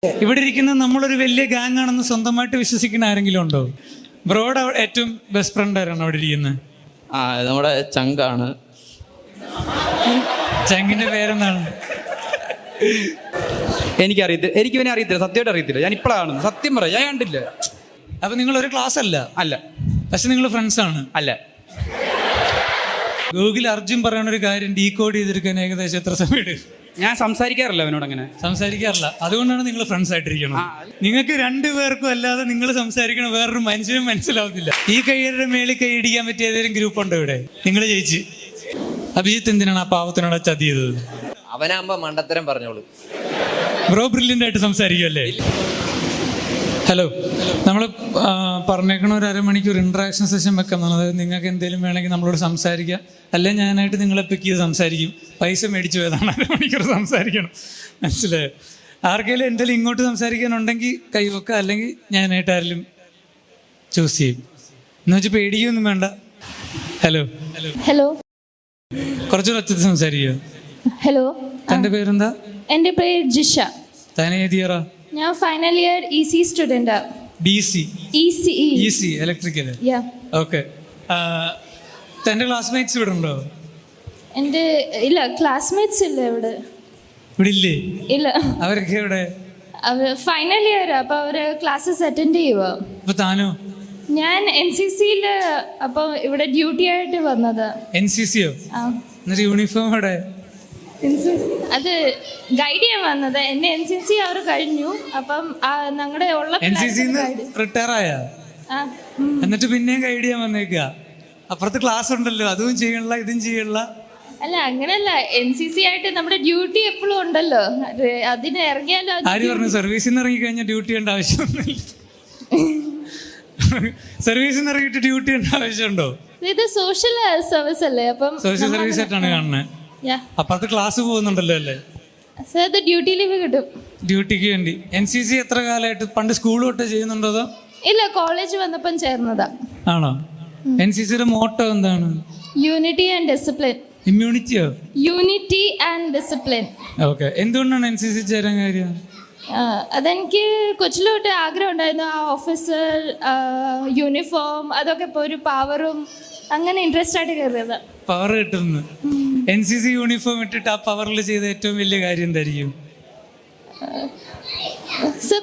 ഇവിടെ ഇരിക്കുന്ന നമ്മളൊരു വലിയ ഗാങ് ആണെന്ന് സ്വന്തമായിട്ട് വിശ്വസിക്കുന്ന ആരെങ്കിലും ഉണ്ടോ? ബ്രോയുടെ ഏറ്റവും ബെസ്റ്റ് ഫ്രണ്ട് ആരാണ് അവിടെ ഇരിക്കുന്നത്? നമ്മുടെ ചങ്കാണ്. ചങ്കിന്റെ പേരെന്താണ്? എനിക്ക് ഇവനെ അറിയത്തില്ല, സത്യമായിട്ട് അറിയത്തില്ല. ഞാൻ ഇപ്പോഴാണ് സത്യം പറയാം, ഞാൻ കണ്ടില്ല. അപ്പൊ നിങ്ങൾ ഒരു ക്ലാസ് അല്ല? അല്ല. പക്ഷെ നിങ്ങൾ ഫ്രണ്ട്സ് ആണ്? അല്ല. ഗൂഗിൾ അർജുൻ പറയുന്ന ഒരു കാര്യം ഡീകോഡ് ചെയ്തെടുക്കാൻ ഏകദേശം എത്ര സമയം? ഞാൻ സംസാരിക്കാറില്ല അവനോട്, അങ്ങനെ സംസാരിക്കാറില്ല. അതുകൊണ്ടാണ് നിങ്ങൾ ഫ്രണ്ട്സ് ആയിട്ടിരിക്കണം. നിങ്ങൾക്ക് രണ്ടുപേർക്കും അല്ലാതെ നിങ്ങൾ സംസാരിക്കണ വേറൊരു മനുഷ്യനും മനസ്സിലാവുന്നില്ല. ഈ കൈയുടെ മേളിൽ കൈയിടിക്കാൻ പറ്റിയ ഏതെങ്കിലും ഗ്രൂപ്പ് ഉണ്ടോ ഇവിടെ? നിങ്ങൾ ജയിച്ച്. അഭിജിത്ത് എന്തിനാണ് ആ പാവത്തിനോട് ചതി ചെയ്തത്? അവനാകുമ്പോ മണ്ടത്തരം പറഞ്ഞോളൂ. ബ്രോ ബ്രില്യൻ്റ് ആയിട്ട് സംസാരിക്കുമല്ലേ? ഹലോ, നമ്മൾ പറഞ്ഞേക്കണ ഒരു അരമണിക്കൂർ ഇൻട്രാക്ഷൻ സെഷൻ വെക്കാം. അതായത് നിങ്ങൾക്ക് എന്തെങ്കിലും വേണമെങ്കിൽ നമ്മളോട് സംസാരിക്കാം, അല്ലെങ്കിൽ ഞാനായിട്ട് നിങ്ങളെ പിക്ക് ചെയ്ത് സംസാരിക്കും. പൈസ മേടിച്ചു പോയതാണ്, അരമണിക്കൂർ സംസാരിക്കണം. മനസ്സിലായോ? ആർക്കെങ്കിലും എന്തെങ്കിലും ഇങ്ങോട്ട് സംസാരിക്കാനുണ്ടെങ്കിൽ കൈവെക്കുക, അല്ലെങ്കിൽ ഞാനായിട്ട് ആരെങ്കിലും ചൂസ് ചെയ്യും. എന്ന് വെച്ചാൽ പേടിക്കൊന്നും വേണ്ട. ഹലോ ഹലോ, കുറച്ചുകൂടെ ഒച്ചത്തിൽ സംസാരിക്കുക. ഹലോ, തൻ്റെ പേരെന്താ? എൻ്റെ പേര് ജിഷ. താൻ ഏത് ഇയറാ? ഞാൻ ഫൈനൽ ഇയർ ഇ.സി. സ്റ്റുഡൻ്റാ. DC? EC electrical. ഓക്കെ. തൻ്റെ ക്ലാസ്മേറ്റ്സ് ഇവിടെ ഉണ്ടോ? എൻ്റെ ഇല്ല, ക്ലാസ്മേറ്റ്സ് ഇല്ല ഇവിടെ. ഇവിടെ ഇല്ലേ? ഇല്ല. അവരൊക്കെ ഇവിടെ അവർ ഫൈനൽ ഇയർ, അപ്പോൾ അവർ ക്ലാസ്സസ് അറ്റൻഡ് ചെയ്യുക. അപ്പൊ താനോ? ഞാൻ NCCയിൽ അപ്പോൾ ഇവിടെ ഡ്യൂട്ടി ആയിട്ട് വന്നത്. NCCയോ? എന്നിട്ട് യൂണിഫോം അവിടെ? അത് ഗൈഡ് ചെയ്യാൻ വന്നത്. എന്നെ NCC അവർ കഴിഞ്ഞു. അപ്പം ഞങ്ങളുടെ ഉള്ള NCC റിട്ടയർ ആയ എന്നിട്ട് പിന്നെയും ഗൈഡ് ചെയ്യാൻ വന്നേക്കുക. അപ്പുറത്ത് ക്ലാസ് ഉണ്ടല്ലോ, അതും ചെയ്യണില്ല ഇതും ചെയ്യണില്ല. അല്ല, അങ്ങനെയല്ല. NCC ആയിട്ട് നമ്മുടെ ഡ്യൂട്ടി എപ്പോഴും ഉണ്ടല്ലോ, അതിന് ഇറങ്ങിയാലോ. ആര് പറഞ്ഞു സർവീസിൽ നിന്ന് ഇറങ്ങി കഴിഞ്ഞാൽ ഡ്യൂട്ടി ചെയ്യേണ്ട ആവശ്യമൊന്നുമില്ല? സർവീസിൽ നിന്ന് ഇറങ്ങിയിട്ട് ഡ്യൂട്ടി ചെയ്യേണ്ട ആവശ്യമുണ്ടോ? ഇത് സോഷ്യൽ സർവീസ് അല്ലേ? അപ്പം സോഷ്യൽ സർവീസ് ആയിട്ടാണ് കാണുന്നത്. അപ്പുറത്ത് ക്ലാസ് പോകുന്നുണ്ടല്ലോ അല്ലേ? ഡ്യൂട്ടി ലീവ് കിട്ടും ഡ്യൂട്ടിക്ക് വേണ്ടി. NCC എത്ര കാലമായിട്ട്? പണ്ട് സ്കൂൾ തൊട്ട് ചെയ്യുന്നുണ്ടോ? ഇല്ല, കോളേജ് വന്നപ്പം ചേർന്നതാ. ആണോ? NCCയുടെ മോട്ടോ എന്താണ്? Unity and discipline. ഇമ്മ്യൂണിറ്റിയോ? Unity and discipline. ഓക്കെ. എന്തുകൊണ്ടാണ് NCC ചേരാൻ കാര്യം? അതെനിക്ക് കൊച്ചിലോട്ട് ആഗ്രഹം ഉണ്ടായിരുന്നു. ആ ഓഫീസർ, യൂണിഫോം, അതൊക്കെ ഇപ്പോൾ ഒരു പവറും അങ്ങനെ ഇൻട്രസ്റ്റ് ആയിട്ട് കയറിയത്. പവർ കിട്ടുന്നു. NCC യൂണിഫോം ഇട്ടിട്ട് ആ പവറിൽ ചെയ്ത ഏറ്റവും വലിയ കാര്യം എന്തായിരിക്കും?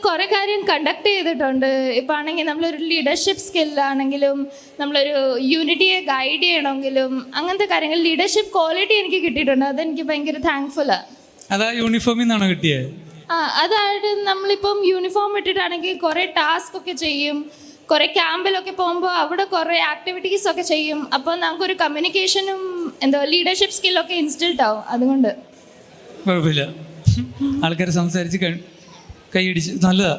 കുറേ കാര്യം കണ്ടക്ട് ചെയ്തിട്ടുണ്ട്. ഇപ്പം ആണെങ്കിൽ നമ്മളൊരു ലീഡർഷിപ്പ് സ്കില്ലാണെങ്കിലും, നമ്മളൊരു യൂണിറ്റിയെ ഗൈഡ് ചെയ്യണമെങ്കിലും, അങ്ങനത്തെ കാര്യങ്ങൾ ലീഡർഷിപ്പ് ക്വാളിറ്റി എനിക്ക് കിട്ടിയിട്ടുണ്ട്. അതെനിക്ക് ഭയങ്കര താങ്ക്ഫുള്ളാണ്. അതാ യൂണിഫോമിൽ നിന്നാണ് കിട്ടിയത്? അതായത് നമ്മളിപ്പം യൂണിഫോം ഇട്ടിട്ടാണെങ്കിൽ കുറേ ടാസ്ക് ഒക്കെ ചെയ്യും. കുറേ ക്യാമ്പിലൊക്കെ പോകുമ്പോൾ അവിടെ കുറേ ആക്ടിവിറ്റീസ് ഒക്കെ ചെയ്യും. അപ്പോൾ നമുക്കൊരു കമ്മ്യൂണിക്കേഷനും ലീഡർഷിപ്പ് സ്കില്ലൊക്കെ ഇൻസ്റ്റിൽഡ് ആവും. അതുകൊണ്ട് കുഴപ്പമില്ല. ആൾക്കാർ സംസാരിച്ച് കൈയടിച്ച് നല്ലതാ.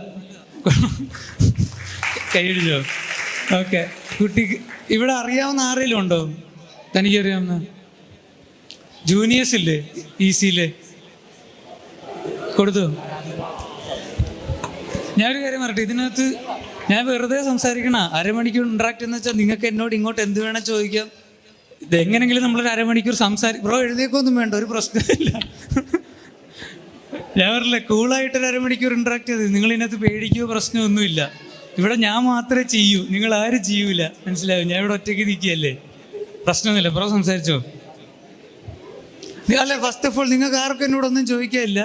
കൈയടിച്ചോ? ഓക്കെ. കുട്ടിക്ക് ഇവിടെ അറിയാവുന്ന ആരെങ്കിലും ഉണ്ടോ? തനിക്കറിയാവുന്ന ജൂനിയേഴ്സ് ഇല്ലേ ECയിലെ? കൊടുത്തു. ഞാനൊരു കാര്യം പറയട്ടെ, ഇതിനകത്ത് ഞാൻ വെറുതെ സംസാരിക്കണ അരമണിക്കൂർ ഇൻട്രാക്ട് എന്ന് വെച്ചാൽ നിങ്ങൾക്ക് എന്നോട് ഇങ്ങോട്ട് എന്ത് വേണം ചോദിക്കാം. ഇതെങ്ങനെങ്കിലും നമ്മളൊരു അരമണിക്കൂർ ബ്രോ എഴുതിയേക്കൊന്നും വേണ്ട, ഒരു പ്രശ്നമില്ല. ഞാൻ പറഞ്ഞില്ല, കൂളായിട്ടൊരു അരമണിക്കൂർ ഇൻട്രാക്ട് ചെയ്ത് നിങ്ങൾ ഇതിനകത്ത് പേടിക്കുകയോ പ്രശ്നമൊന്നുമില്ല. ഇവിടെ ഞാൻ മാത്രമേ ചെയ്യൂ, നിങ്ങൾ ആരും ചെയ്യൂല. മനസ്സിലാവും? ഞാൻ ഇവിടെ ഒറ്റയ്ക്ക് നിൽക്കുകയല്ലേ, പ്രശ്നമൊന്നുമില്ല. ബ്രോ സംസാരിച്ചോ? അല്ല, ഫസ്റ്റ് ഓഫ് ഓൾ നിങ്ങൾക്ക് ആർക്കും എന്നോടൊന്നും ചോദിക്കാനില്ല.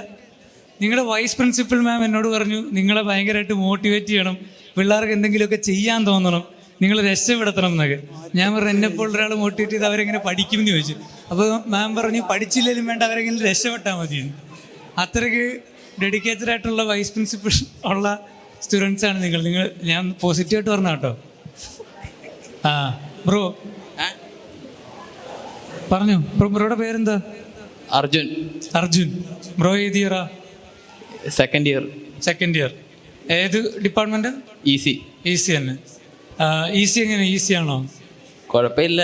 നിങ്ങളുടെ വൈസ് പ്രിൻസിപ്പൽ മാം എന്നോട് പറഞ്ഞു നിങ്ങളെ ഭയങ്കരമായിട്ട് മോട്ടിവേറ്റ് ചെയ്യണം, പിള്ളേർക്ക് എന്തെങ്കിലുമൊക്കെ ചെയ്യാൻ തോന്നണം, നിങ്ങൾ രക്ഷപ്പെടുത്തണം എന്നൊക്കെ. ഞാൻ പറഞ്ഞു എന്നെപ്പോൾ ഒരാൾ മോട്ടിവേറ്റ് ചെയ്ത് അവരെങ്ങനെ പഠിക്കും എന്ന് ചോദിച്ചു. അപ്പോൾ മാം പറഞ്ഞു പഠിച്ചില്ലെങ്കിലും വേണ്ട, അവരെങ്ങനെ രക്ഷപ്പെട്ടാൽ മതി. അത്രയ്ക്ക് ഡെഡിക്കേറ്റഡ് ആയിട്ടുള്ള വൈസ് പ്രിൻസിപ്പൽ ഉള്ള സ്റ്റുഡൻസാണ് നിങ്ങൾ. ഞാൻ പോസിറ്റീവായിട്ട് പറഞ്ഞ കേട്ടോ. ബ്രോ പറഞ്ഞു. ബ്രോയുടെ പേരെന്താ? അർജുൻ. ബ്രോ ഏത് ഇയറാ? Second year. ഏത് ഡിപ്പാർട്ട്മെന്റ്? EC തന്നെ. EC എങ്ങനെ? ഈസി ആണോ? കുഴപ്പമില്ല.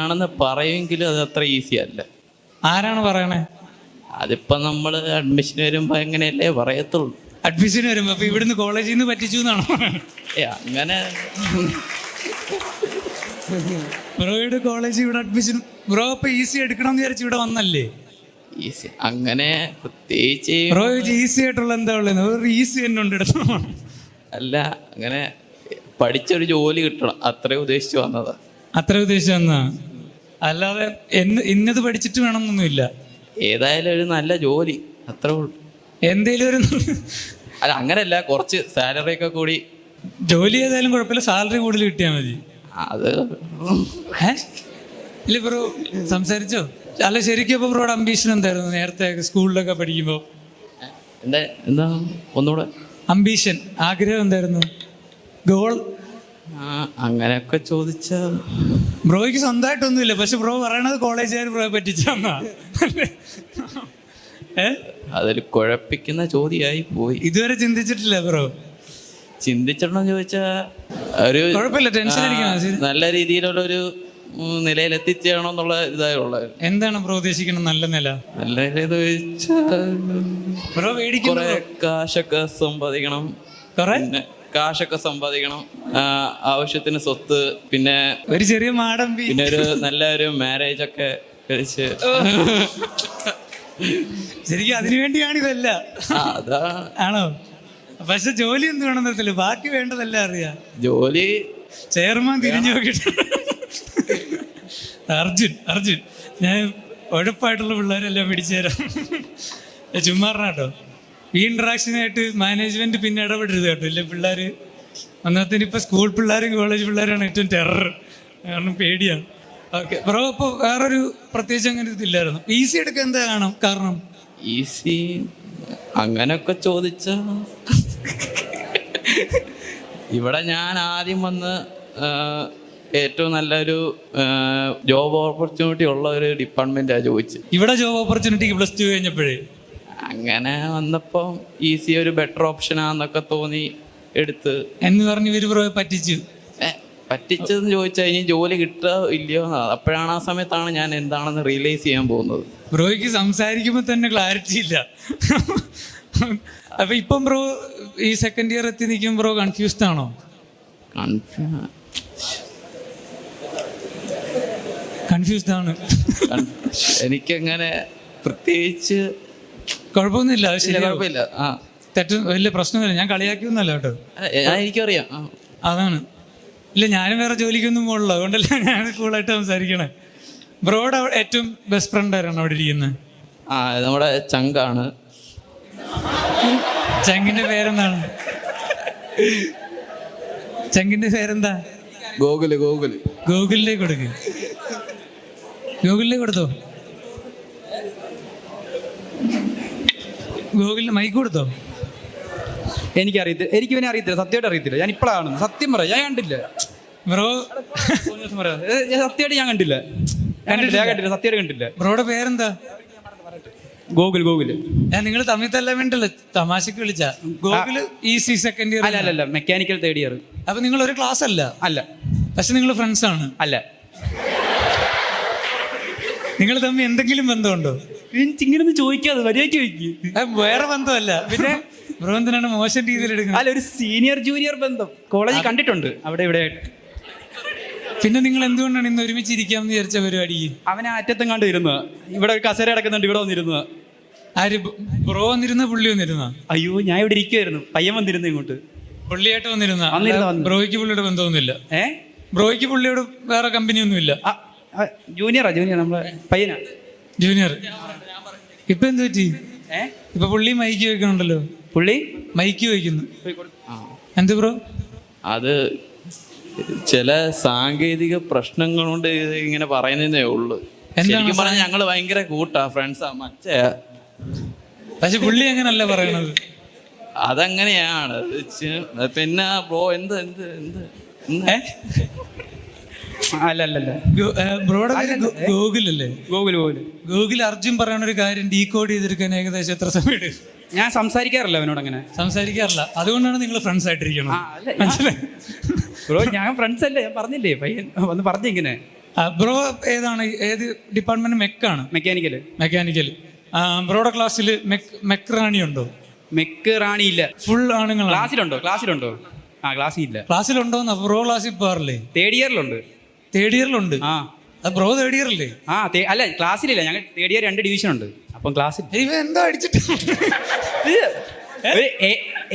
ആണെന്ന് പറയുമെങ്കിലും അത് അത്ര ഈസി അല്ല. ആരാണ് പറയണേ? അതിപ്പോ നമ്മൾ അഡ്മിഷൻ വരുമ്പോ എങ്ങനെയല്ലേ പറയത്തുള്ളൂ. അഡ്മിഷൻ വരുമ്പോ അപ്പൊ ഇവിടുന്ന് കോളേജിൽ നിന്ന് പറ്റിച്ചു എന്നാണോ? അങ്ങനെ ബ്രോയുടെ കോളേജ് ഇവിടെ അഡ്മിഷൻ. ബ്രോ ഇപ്പൊ EC എടുക്കണം എന്ന് വിചാരിച്ചു ഇവിടെ വന്നല്ലേ? ഈസി അങ്ങനെ പ്രത്യേകിച്ച് ബ്രോ ഈസി ആയിട്ടുള്ള എന്താ ഉള്ളത്? ഒരു ഈസി തന്നെ ഉണ്ട് എടുത്തോ. അല്ല, അങ്ങനെ പഠിച്ചൊരു ജോലി കിട്ടണം, അത്രേ ഉദ്ദേശിച്ച് വന്നതാ. അത്ര ഉദ്ദേശിച്ചു വന്നാ, അല്ലാതെ ഇന്നത് പഠിച്ചിട്ട് വേണമെന്നൊന്നുമില്ല. ഏതായാലും ഒരു നല്ല ജോലി, അത്രേ ഉള്ളൂ. എന്തേലും ഒരു അല്ല, അങ്ങനെയല്ല, കുറച്ച് സാലറി ഒക്കെ കൂടി. ജോലി ഏതായാലും കുഴപ്പമില്ല, സാലറി കൂടുതൽ കിട്ടിയാൽ മതി. അത് ഇല്ല ബ്രോ സംസാരിച്ചോ? അല്ല ശരിക്കും ഇപ്പൊ ബ്രോയുടെ അംബീഷൻ എന്തായിരുന്നു നേരത്തെ സ്കൂളിലൊക്കെ പഠിക്കുമ്പോൾ? എന്താ ഒന്നുകൂടെ? അംബീഷൻ, ആഗ്രഹം എന്തായിരുന്നു? ഗോൾ? അങ്ങനെയൊക്കെ ചോദിച്ച ബ്രോയ്ക്ക് സ്വന്തമായിട്ടൊന്നുമില്ല, പക്ഷെ ബ്രോ പറയണത് കോളേജുകാർ ബ്രോയെ പറ്റിച്ചാന്നാ. അതൊരു കുഴപ്പിക്കുന്ന ചോദ്യമായി പോയി. ഇതുവരെ ചിന്തിച്ചിട്ടില്ല ബ്രോ? ചിന്തിച്ചിട്ടുണ്ടോ ചോദിച്ചാ ഒരു കുഴപ്പമില്ല, ടെൻഷൻ അടിക്കണം. നല്ല രീതിയിലുള്ളൊരു നിലയിൽ എത്തിച്ചേരണമെന്നുള്ള ഇതായുള്ളത്. എന്താണ് ബ്രോ ഉദ്ദേശിക്കുന്നത് നല്ല നില? നല്ല നില ബ്രോ കുറെ കാശൊക്കെ സമ്പാദിക്കണം, പിന്നെ കാശൊക്കെ സമ്പാദിക്കണം, ആവശ്യത്തിന് സ്വത്ത്, പിന്നെ ഒരു ചെറിയ മാടമ്പി, പിന്നെ ഒരു നല്ലൊരു മാരേജ് ഒക്കെ കഴിച്ച്. ശരിക്കും അതിനുവേണ്ടിയാണ് ഇതല്ല. അതാ ആണോ? പക്ഷെ ജോലി എന്ത് വേണമെന്നറിയത്തില്ല, ബാക്കി വേണ്ടതെല്ലാം അറിയാം. ജോലി ചെയർമാൻ തിരിഞ്ഞു നോക്കിട്ട് അർജുൻ ഞാൻ ഉഴപ്പായിട്ടുള്ള പിള്ളേരെല്ലാം പിടിച്ചു തരാം. ചുമ്മാറിന കേട്ടോ. ഈ ഇൻട്രാക്ഷനായിട്ട് മാനേജ്മെന്റ് പിന്നെ ഇടപെടരുത് കേട്ടോ, ഇല്ല പിള്ളേർ ഒന്നത്തിന് ഇപ്പൊ സ്കൂൾ പിള്ളേരും കോളേജ് പിള്ളേരാണ് ഏറ്റവും ടെറർ, കാരണം പേടിയാണ്. ഓക്കെ ബ്രോ, അപ്പോൾ വേറൊരു പ്രത്യേകിച്ച് അങ്ങനെ ഇതില്ലായിരുന്നു. ഈസി എടുക്കാൻ എന്താ കാരണം? ഈസി അങ്ങനെയൊക്കെ ചോദിച്ച ഇവിടെ ഞാൻ ആദ്യം വന്ന് ഏറ്റവും നല്ലൊരു ജോബ് ഓപ്പർച്യൂണിറ്റി ഉള്ള ഒരു ഡിപ്പാർട്ട്മെന്റാണ് ചോദിച്ചത്. ഇവിടെ ജോബ് ഓപ്പർച്യൂണിറ്റിക്ക് +2 കഴിഞ്ഞപ്പോഴേ അങ്ങനെ വന്നപ്പോൾ ഈസി ഒരു ബെറ്റർ ഓപ്ഷനാന്നൊക്കെ തോന്നി എടുത്ത് എന്ന് പറഞ്ഞ് ഇവര് ബ്രോയെ പറ്റിച്ചു. പറ്റിച്ചെന്ന് ചോദിച്ചാൽ ഇനി ജോലി കിട്ടുക ഇല്ലയോ എന്നാ. അപ്പോഴാണ്, ആ സമയത്താണ് ഞാൻ എന്താണെന്ന് റിയലൈസ് ചെയ്യാൻ പോകുന്നത്. ബ്രോയ്ക്ക് സംസാരിക്കുമ്പോൾ തന്നെ ക്ലാരിറ്റി ഇല്ല. അപ്പൊ ഇപ്പം ബ്രോ ഈ സെക്കൻഡ് ഇയർ എത്തി നിൽക്കും, ബ്രോ കൺഫ്യൂസ്ഡ് ആണോ? കൺഫ്യൂസ്ഡ് ആണ്. എനിക്കങ്ങനെ പ്രത്യേകിച്ച് കുഴപ്പമൊന്നുമില്ല, കുഴപ്പമില്ല. തെറ്റും വലിയ പ്രശ്നമില്ല. ഞാൻ കളിയാക്കിയൊന്നുമല്ല കേട്ടോ, എനിക്കറിയാം. അതാണ്. ഇല്ല ഞാനും വേറെ ജോലിക്കൊന്നും പോകണല്ലോ, അതുകൊണ്ടല്ല ഞാൻ കൂളായിട്ട് സംസാരിക്കണേ. ബ്രോയുടെ ഏറ്റവും ബെസ്റ്റ് ഫ്രണ്ട് ആരാണ് അവിടെ ഇരിക്കുന്നത്? നമ്മുടെ ചങ്കാണ്. ചങ്കിന്റെ പേരെന്താണ്? ചങ്കിന്റെ പേരെന്താ? ഗോകുല്. ഗൂഗിളിലേക്ക് കൊടുക്ക്. ഗൂഗിളിലേക്ക് കൊടുത്തോ? ഗൂഗിളിന് മൈക്ക് കൊടുത്തോ? എനിക്ക് ഇവനെ അറിയത്തില്ല, സത്യമായിട്ട് അറിയത്തില്ല. ഞാൻ ഇപ്പോഴാണ് സത്യം പറയാം, ഞാൻ കണ്ടില്ല ബ്രോ. സത്യമായിട്ട് ഞാൻ കണ്ടില്ല, സത്യമായിട്ട് കണ്ടില്ല. ബ്രോയുടെ പേരെന്താ? ഗോകുൽ. ഞാൻ നിങ്ങൾ തമ്മിൽ തല്ലാൻ വേണ്ടല്ലോ, തമാശക്ക് വിളിച്ച. ഗോകുല് ഈസി സെക്കൻഡ് ഇയർ അല്ല, മെക്കാനിക്കൽ 3rd ഇയർ. അപ്പൊ നിങ്ങൾ ഒരു ക്ലാസ് അല്ല? അല്ല. പക്ഷെ നിങ്ങൾ ഫ്രണ്ട്സ് ആണ്? അല്ല. നിങ്ങൾ തമ്മിൽ എന്തെങ്കിലും ബന്ധമുണ്ടോ? ഇങ്ങനൊന്നും ചോദിക്കാതെ മര്യാദയ്ക്ക് ചോദിക്കും. വേറെ ബന്ധമല്ല പിന്നെ ബ്രോ എന്തിനാണ് മോശം രീതിയിൽ എടുക്കുന്നത്? അല്ല, ഒരു സീനിയർ ജൂനിയർ ബന്ധം കോളേജിൽ കണ്ടിട്ടുണ്ട്, അവിടെ ഇവിടെ. പിന്നെ നിങ്ങൾ എന്തുകൊണ്ടാണ് ഇന്ന് ഒരുമിച്ച് ഇരിക്കാമെന്ന് വിചാരിച്ച പരിപാടി? അവനെ അറ്റത്തും കണ്ടു ഇരുന്ന, ഇവിടെ ഒരു കസേര കിടക്കുന്നുണ്ട്, ഇവിടെ വന്നിരുന്ന. ആര്? ബ്രോ വന്നിരുന്ന പുള്ളി വന്നിരുന്ന? അയ്യോ, ഞാൻ ഇവിടെ ഇരിക്കുവായിരുന്നു, പയ്യൻ വന്നിരുന്നു ഇങ്ങോട്ട്. പുള്ളിയായിട്ട് വന്നിരുന്ന? ബ്രോയ്ക്ക് പുള്ളിയുടെ ബന്ധമൊന്നുമില്ല? ബ്രോയ്ക്ക് പുള്ളിയോട് വേറെ കമ്പനി ഒന്നുമില്ല? ജൂനിയറാ, നമ്മളെ പയ്യനാ, ജൂനിയർ. ഇപ്പൊ എന്ത് പറ്റി? ഇപ്പൊ പുള്ളി മൈക്ക് വയ്ക്കണുണ്ടല്ലോ. പുള്ളി മൈക്ക് വയ്ക്കുന്നു. എന്ത് ബ്രോ? അത് ചില സാങ്കേതിക പ്രശ്നങ്ങൾ കൊണ്ട് ഇങ്ങനെ പറയുന്നതേ ഉള്ളു. ശരിക്കും പറഞ്ഞാൽ ഞങ്ങള് ഭയങ്കര കൂട്ടാ, ഫ്രണ്ട്സാ, മച്ചയാ. പക്ഷെ പുള്ളി അങ്ങനല്ല പറയണത്. അതങ്ങനെയാണ്. പിന്നെ ബ്രോ എന്ത് അല്ല ബ്രോയുടെ പേര് ഗൂഗിളല്ലേ? ഗൂഗിൾ. അർജുൻ പറയണ ഒരു കാര്യം ഡീകോഡ് ചെയ്തെടുക്കാൻ ഏകദേശം എത്ര സമയം എടുക്കും? ഞാൻ സംസാരിക്കാറില്ല അവനോട്, അങ്ങനെ സംസാരിക്കാറില്ല. അതുകൊണ്ടാണ് നിങ്ങൾ ഫ്രണ്ട്സ് ആയിട്ടിരിക്കണം. മനസ്സിലായി ബ്രോ? ഞാൻ ഫ്രണ്ട്സ് അല്ലേ, ഞാൻ പറഞ്ഞില്ലേ, പയ്യൻ വന്ന് പറഞ്ഞിങ്ങനെ. ബ്രോ ഏത് ഡിപ്പാർട്ട്മെന്റ്? മെക്കാണ്? മെക്കാനിക്കൽ. ബ്രോയുടെ ക്ലാസ്സിൽ മെക്റാണി ഉണ്ടോ? മെക്റാണി ഇല്ല, ഫുൾ ആണുങ്ങൾ. ക്ലാസ്സിലുണ്ടോ? ക്ലാസ്സിൽ ഇല്ല. ക്ലാസ്സിലുണ്ടോന്ന്? ബ്രോ ക്ലാസ്സിൽ പോകാറില്ലേ? 3rd ഇയറിലുണ്ട്. 3rd ഇയറിലുണ്ട്. അത് ബ്രോ തേർഡ് ഇയർ അല്ലേ? അല്ല ക്ലാസ്സിലില്ല, ഞങ്ങൾ തേർഡ് ഇയർ 2 ഡിവിഷൻ ഉണ്ട്. അപ്പം ക്ലാസ്സിൽ ഇവ എന്തോ അടിച്ചിട്ട്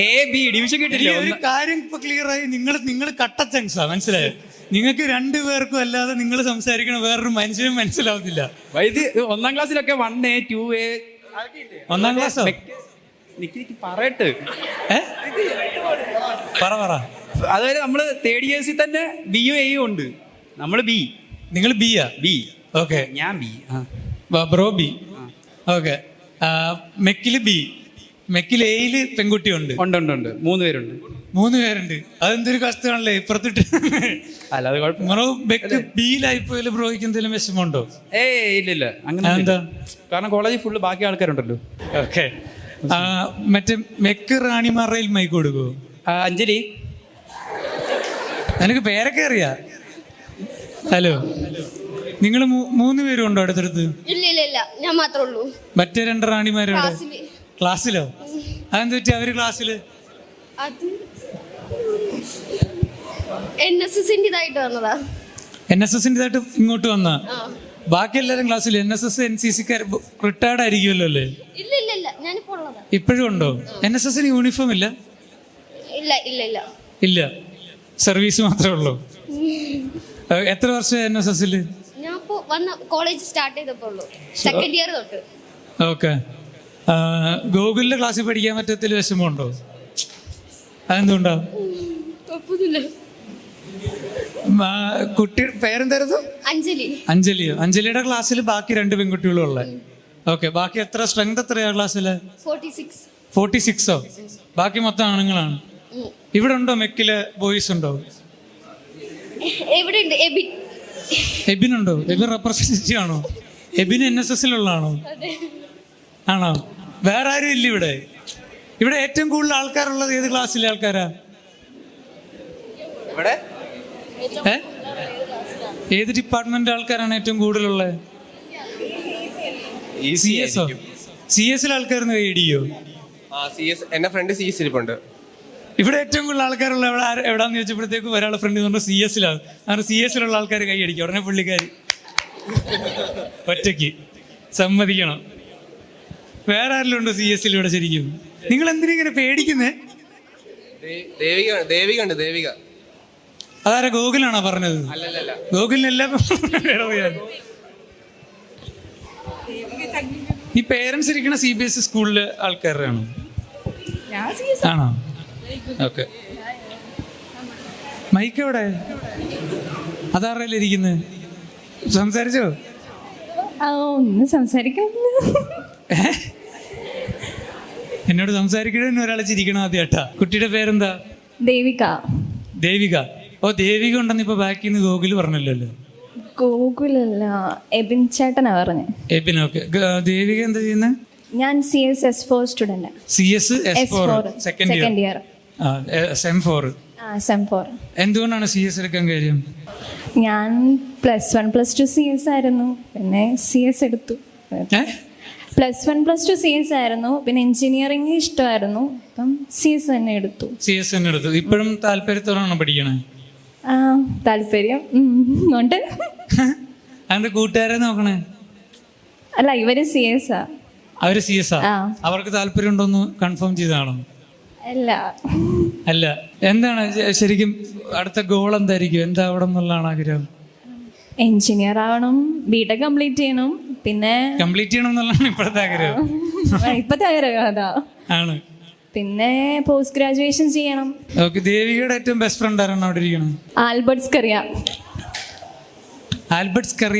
എ ബി ഡിവിഷൻ കിട്ടില്ല. ഒരു കാര്യം ഇപ്പൊ ക്ലിയർ ആയി. നിങ്ങൾ കട്ടച്ചങ്സാ, മനസ്സിലായോ? നിങ്ങൾക്ക് രണ്ടുപേർക്കും അല്ലാതെ നിങ്ങൾ സംസാരിക്കണ വേറൊരു മനുഷ്യനും മനസ്സിലാവുന്നില്ല. ഇത് 1ാം ക്ലാസ്സിലൊക്കെ 1A 2A 1ാം ക്ലാസ്സോ? പറയട്ട് പറ. അതുവരെ നമ്മള് തേർഡ് ഇയേഴ്സിൽ തന്നെ ബിയും എയും ഉണ്ട്. നമ്മള് ബി. നിങ്ങൾ ബിയാ? ബി. ഓക്കെ. ഞാൻ ബി. Bro B. ഓക്കെ. മെക്കില് ബി. മെക്കിൽ എയില് പെൺകുട്ടിയുണ്ട്. ഉണ്ട് 3 പേരുണ്ട്. 3 പേരുണ്ട്. അതെന്തൊരു കഷ്ടമാണല്ലേ ഇപ്പുറത്തിട്ട്. അല്ല അത് കുഴപ്പം. ബ്രോ ബെക്ക് ബിയിലായിപ്പോയാലും ബ്രോയ്ക്ക് എന്തെങ്കിലും വിഷമമുണ്ടോ? ഇല്ല അങ്ങനെ. എന്താ? കാരണം കോളേജിൽ ഫുള്ള് ബാക്കി ആൾക്കാരുണ്ടല്ലോ. ഓക്കെ. മറ്റേ മെക്ക് റാണിമാറയിൽ മൈക്ക് കൊടുക്കുവോ? അഞ്ജലി, എനിക്ക് പേരൊക്കെ അറിയാ. ഹലോ, നിങ്ങൾ 3 പേരും ഉണ്ടോ അടുത്തടുത്ത്? ഇല്ല ഞാൻ മാത്രമേ ഉള്ളൂ. മറ്റേ 2 റാണിമാരുണ്ട് ക്ലാസ്സിലോ? അതെന്താ പറ്റി അവര് ക്ലാസ്സില്? അത് NSSന്റേതായിട്ട് വന്നതാ. NSSന്റേതായിട്ട് ഇങ്ങോട്ട് വന്ന ബാക്കി എല്ലാവരും ക്ലാസ്സിൽ NSS NCCക്കാർ റിട്ടയർഡ് ആയിരിക്കുമല്ലോ അല്ലേ? ഇല്ല ഞാനിപ്പോ ഉള്ളതാ. ഇപ്പോഴും ഉണ്ടോ? NSSന് യൂണിഫോം ഇല്ല? ഇല്ല, സർവീസ് മാത്രമേ ഉള്ളൂ. എത്ര വർഷം NSSല്? ഞാൻ വന്ന കോളേജ് സ്റ്റാർട്ട് ചെയ്തപ്പോ ഉള്ളൂ, സെക്കൻഡ് ഇയർ തൊട്ട്. ഓക്കെ. ഗോകുലിന്റെ ക്ലാസ്സിൽ പഠിക്കാൻ പറ്റത്തിൽ വിഷമമുണ്ടോ? അതെന്തുകൊണ്ടാ? കുട്ടി പേരെന്തായിരുന്നു? അഞ്ജലിയോ? അഞ്ജലിയുടെ ക്ലാസ്സിൽ ബാക്കി 2 പെൺകുട്ടികളും ഉള്ളത്. ഓക്കെ. ബാക്കി എത്ര സ്ട്രെങ്ത് എത്രയാ ക്ലാസ്സില്? 46ഓ? ബാക്കി മൊത്തം ആണുങ്ങളാണ്. ഇവിടെ ഉണ്ടോ മെക്കില് ബോയ്സ് ഉണ്ടോ? എബിനുണ്ടോ? എബിൻ റെപ്രസെന്റേറ്റീവ് ആണോ? എബിന് NSSലുള്ളതാണോ? ആണോ? വേറെ ആരും ഇല്ല ഇവിടെ? ഇവിടെ ഏറ്റവും കൂടുതൽ ആൾക്കാരുള്ളത് ഏത് ക്ലാസ്സിലെ ആൾക്കാരാ? ഏത് ഡിപ്പാർട്ട്മെന്റ് ആൾക്കാരാണ് ഏറ്റവും കൂടുതലുള്ളത്? CS ആൾക്കാരൊന്ന് കൈയടിയോ? എന്റെ ഫ്രണ്ട് CS ഇരിപ്പുണ്ട്. ഇവിടെ ഏറ്റവും കൂടുതൽ ആൾക്കാരുള്ള എവിടാന്ന് ചോദിച്ചപ്പോഴത്തേക്ക് ഒരാളെ ഫ്രണ്ട് പറഞ്ഞ CS-ലാണ്. കാരണം CS-ലുള്ള ആൾക്കാർ കൈയടിക്കും. ഉടനെ പുള്ളിക്കാർ ഒറ്റയ്ക്ക് സമ്മതിക്കണം. വേറെ ആരെങ്കിലും ഉണ്ടോ CS-ൽ ഇവിടെ? ശരിക്കും നിങ്ങൾ എന്തിനാ ഇങ്ങനെ പേടിക്കുന്നേ? ദേവിക. അതാരാ? ഗോകുലാണോ പറഞ്ഞത്? ഗോകുലിനെല്ലാം ഈ പേരൻസ് ഇരിക്കുന്ന CBSE സ്കൂളിലെ ആൾക്കാരാണോ? ആണോ? ഓക്കെ. മൈക്ക് എവിടെ? അതാറല്ലേ ഇരിക്കുന്നത്? സംസാരിച്ചോ? ഒന്നും സംസാരിക്കണില്ല. എന്നോട് സംസാരിക്കണ ഒരാളെ ചിരിക്കണം ആദ്യമായിട്ടാ. കുട്ടിയുടെ പേരെന്താ? ദേവിക. ഓ, ദേവിക ഉണ്ടെന്ന് ഇപ്പൊ ബാക്കിൽ നിന്ന് ഗോകുല് പറഞ്ഞല്ലോ. ഗോകുലല്ല, എബിൻ ചേട്ടനാ പറഞ്ഞേ. എബിൻ. ഓക്കെ. ദേവിക എന്താ ചെയ്യുന്നത്? ഞാൻ CS S4 student. CS S4 second year. SEM4. എന്തുകൊണ്ടാണ് CS എടുക്കാൻ കാര്യം? ഞാൻ +1 +2 CS ആയിരുന്നു, പിന്നെ CS എടുത്തു. +1 +2 CS ആയിരുന്നു, പിന്നെ എഞ്ചിനീയറിംഗ് ഇഷ്ടമായിരുന്നു, അപ്പം CS തന്നെ എടുത്തു. ഇപ്പോഴും താല്പര്യത്തോടാണോ പഠിക്കണേ? താല്പര്യം ഉണ്ട്. അതിന്റെ കൂട്ടുകാരെ നോക്കണേ? അല്ല, ഇവര് CS ആ. അവര് CS ആ? അവർക്ക് താല്പര്യം ഉണ്ടോന്ന് കൺഫേം ചെയ്താണോ? അല്ല. എന്താണ് ശരിക്കും അടുത്ത ഗോൾ എന്തായിരിക്കും? എന്താ അവിടെ നിന്നുള്ളതാണ് ആഗ്രഹം? എഞ്ചിനീയർ ആവണം, BTech കംപ്ലീറ്റ് ചെയ്യണം, പിന്നെ കംപ്ലീറ്റ് ചെയ്യണം എന്നുള്ളതാണ് ഇപ്പോഴത്തെ ആഗ്രഹം. ഇപ്പത്തെ ആഗ്രഹം അതാ ആണ്. പിന്നെ പോസ്റ്റ് ഗ്രാജുവേഷൻ ചെയ്യണം. ഓക്കെ. ദേവികയുടെ ഏറ്റവും ബെസ്റ്റ് ഫ്രണ്ട് ആരാണ് അവിടെ ഇരിക്കണം? ആൽബർട്ട് സ്കറിയ.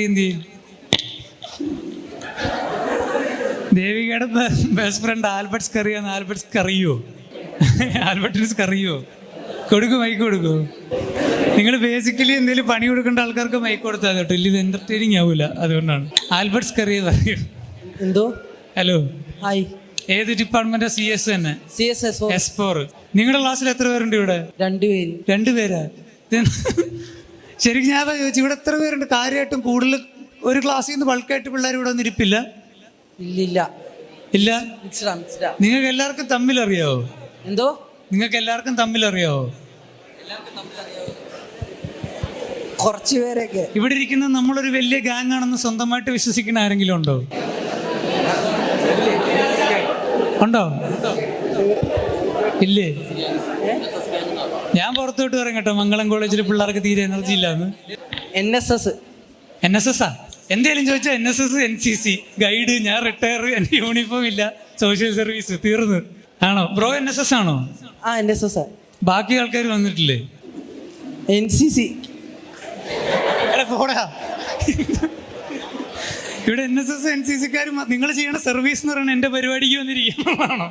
എന്ത് ചെയ്യും? ദേവികയുടെ ബെസ്റ്റ് ഫ്രണ്ട് ആൽബർട്ട് സ്കറിയാന്ന്. ആൽബർട്ടിന് സ്കറിയോ? മൈക്ക് കൊടുക്കോ? നിങ്ങൾ ബേസിക്കലി എന്തെങ്കിലും പണി കൊടുക്കേണ്ട ആൾക്കാർക്ക് മൈക്ക് കൊടുത്താൽ കേട്ടോ, ഇല്ല ഇത് എന്റർടൈനിങ് ആവൂല. അതുകൊണ്ടാണ് ആൽബർട്ട് സ്കറിയ പറയൂ. എന്തോ? Hello, hi. ഏത് ഡിപ്പാർട്ട്മെന്റ്? CS തന്നെ. CS S4. നിങ്ങളുടെ ക്ലാസ്സിൽ എത്ര പേരുണ്ട് ഇവിടെ? 2 പേരാ? ശരിക്കും ഞാൻ ചോദിച്ചു, ഇവിടെ എത്ര പേരുണ്ട്? കാര്യമായിട്ടും കൂടുതൽ ഒരു ക്ലാസ്സിൽ നിന്ന് ബൾക്കായിട്ട് പിള്ളേർ ഇവിടെ ഒന്നും ഇരിപ്പില്ല? ഇല്ല. നിങ്ങൾക്ക് എല്ലാവർക്കും തമ്മിൽ അറിയാവോ? എന്തോ? നിങ്ങൾക്ക് എല്ലാവർക്കും തമ്മിൽ അറിയാവോ? കുറച്ച് പേരൊക്കെ. ഇവിടെ ഇരിക്കുന്ന നമ്മളൊരു വലിയ ഗാങ് ആണെന്ന് സ്വന്തമായിട്ട് വിശ്വസിക്കുന്ന ആരെങ്കിലും ഉണ്ടോ? ഉണ്ടോ? ഇല്ലേ? ഞാൻ പുറത്തോട്ട് പറയും കേട്ടോ, മംഗളം കോളേജിൽ പിള്ളേർക്ക് തീരെ എനർജി ഇല്ലാന്ന്. NSS. NSS ആ? എന്തേലും ചോദിച്ചാൽ NSS, NCC, ഗൈഡ്, ഞാൻ റിട്ടയർ, എൻ്റെ യൂണിഫോം ഇല്ല, സോഷ്യൽ സർവീസ്, തീർന്ന്. ആണോ ബ്രോ? NSS ആണോ? ആ NSS. ബാക്കി ആൾക്കാർ വന്നിട്ടില്ലേ? NCC. പോടാ. ഇവിടെ NSS, NCC-ക്കാരും നിങ്ങൾ ചെയ്യണ സർവീസ് എന്ന് പറയുന്നത് എൻ്റെ പരിപാടിക്ക് വന്നിരിക്കുന്നതാണോ?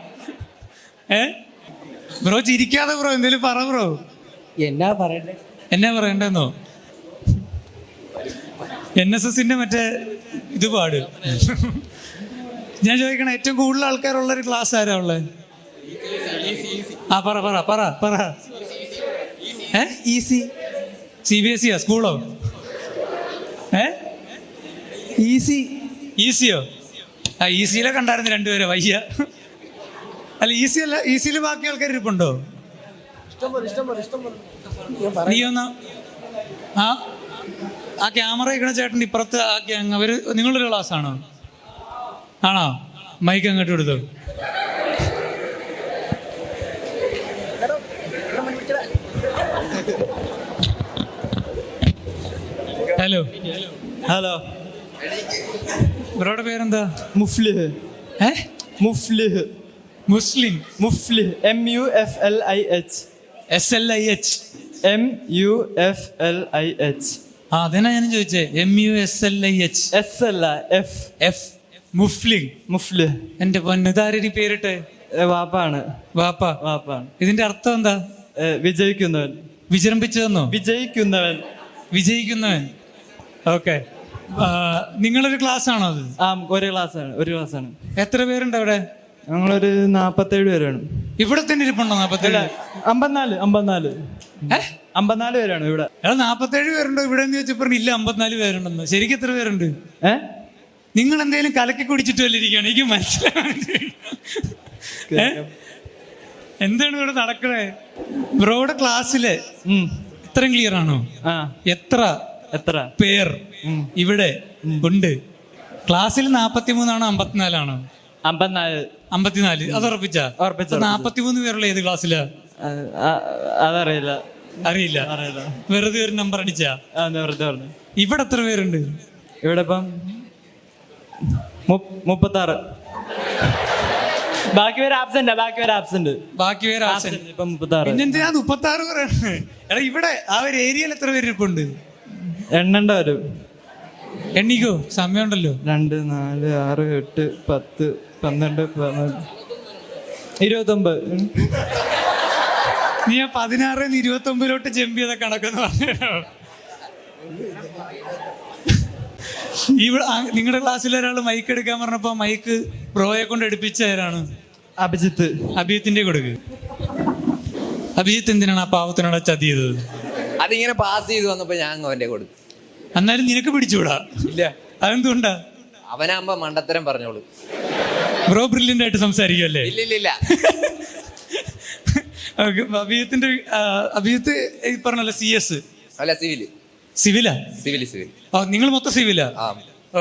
ബ്രോ ചിരിക്കാതെ ബ്രോ, എന്തേലും പറ ബ്രോ. എന്നാ പറയണ്ടേ? എന്നാ പറയണ്ടെന്നോ? NSS-ന്റെ മറ്റേ ഇത് പാട്. ഞാൻ ചോദിക്കണ, ഏറ്റവും കൂടുതൽ ആൾക്കാരുള്ളൊരു ക്ലാസ് ആരാ ഉള്ളത്? ആ പറ പറ പറ പറ. EC. CBSE ആ? സ്കൂളോ? EC. ഈസിയോ? ആ EC-യിലെ കണ്ടായിരുന്നു രണ്ടുപേരെ, വയ്യ. അല്ല EC അല്ല, EC-യിൽ ബാക്കി ആൾക്കാർ ഇരിപ്പുണ്ടോ? നീ ഒന്ന് ആ ക്യാമറ ഇരിക്കണ ചേട്ടൻ്റെ ഇപ്പുറത്ത് ആ ഗ്യാങ്, അവര് നിങ്ങളൊരു ക്ലാസ് ആണോ? ആണോ? മൈക്ക് അങ്ങോട്ട് കൊടുത്തു. Hello hello. ബ്രോയുടെ പേരെന്താ? മുഫ്ലിഹ്. മുഫ്ലിഹ്. മുസ്ലിം? മുഫ്ലിഹ്. MUFLIH. SLIH? MUFLIH. ആ അതെന്നാ ഞാൻ ചോദിച്ചേ. MUSLIH? S അല്ല, F. മുഫ്ലിം. മുഫ്ലിഹ്. എന്റെ പൊന്നിതാരി പേരിട്ടെ? വാപ്പാണ്. വാപ്പാണ്. ഇതിന്റെ അർത്ഥം എന്താ? വിജയിക്കുന്നവൻ. വിജൃംഭിച്ചതെന്നോ? വിജയിക്കുന്നവൻ. ഓക്കെ. നിങ്ങളൊരു ക്ലാസ് ആണോ അത്? ആ ഒരു ക്ലാസ്സാണ്. എത്ര പേരുണ്ട് അവിടെ? ഞങ്ങളൊരു 47 പേരാണ്. ഇവിടെ തന്നെ ഇരിപ്പുണ്ടോ? 47? 54 പേരാണ് ഇവിടെ. 47 പേരുണ്ടോ ഇവിടെ എന്ന് ചോദിച്ചപ്പോ ഇല്ല 54 പേരുണ്ടെന്ന്. ശരിക്കും എത്ര പേരുണ്ട്? നിങ്ങൾ എന്തെങ്കിലും കലക്കി കുടിച്ചിട്ട് വല്ലിരിക്കുകയാണ്, എനിക്ക് മനസ്സിലാവുന്നത്. എന്താണ് ഇവിടെ നടക്കണേ? ബ്രോയുടെ ക്ലാസ്സില് ഇത്രയും ക്ലിയർ ആണോ? എത്ര പേർ ഇവിടെ ഉണ്ട്? ക്ലാസ്സിൽ 43 ആണോ 54 ആണോ? 54. അത് ഉറപ്പിച്ചാ? 43 പേരുള്ള ഏത് ക്ലാസ്സിലാ? അതറിയില്ല. അറിയില്ല. വെറുതെ ഒരു നമ്പർ അടിച്ചാ? ഇവിടെ എത്ര പേരുണ്ട്? ഇവിടെ ഇപ്പം 36. ബാക്കി പേര് ആബ്സെന്റ്. ഇപ്പം 36. പിന്നെന്തിനാ 36 പേരാണ്? എടാ ഇവിടെ ആ ഒരു ഏരിയയിൽ എത്ര പേര് ഇരിപ്പുണ്ട്? എണ്ണണ്ട വരും. എണ്ണിക്കോ, സമയമുണ്ടല്ലോ. 2, 4, 6, 8, 10, 12, 14, 29. നീ ആ 16 29 ജമ്പ് ചെയ്ത കണക്കെന്ന് പറഞ്ഞു. ഇവിടെ നിങ്ങളുടെ ക്ലാസ്സിൽ ഒരാൾ മൈക്ക് എടുക്കാൻ പറഞ്ഞപ്പോ മൈക്ക് ബ്രോയെ കൊണ്ട് എടുപ്പിച്ചവരാണ്. അഭിജിത്തിന്റെ കൊടുക്ക്. അഭിജിത്ത് എന്തിനാണ് ആ പാവത്തിനോട് ചതി ചെയ്തത്? അതിങ്ങനെ പാസ് ചെയ്ത് വന്നപ്പോ ഞാൻ അവന്റെ കൊടുത്തു. എന്നാലും നിനക്ക് പിടിച്ചുകൂടാ? ഇല്ല. അതെന്തുകൊണ്ടാ? അവനാകുമ്പോ മണ്ടത്തരം പറഞ്ഞോളൂ. ബ്രോ ബ്രില്യന്റ് ആയിട്ട് സംസാരിക്കുമല്ലേ? ഇല്ല. അഭിജിത്ത് ഈ പറഞ്ഞല്ലോ CS അല്ല, സിവിലാ? സിവിൽ. നിങ്ങൾ മൊത്തം സിവിലാ?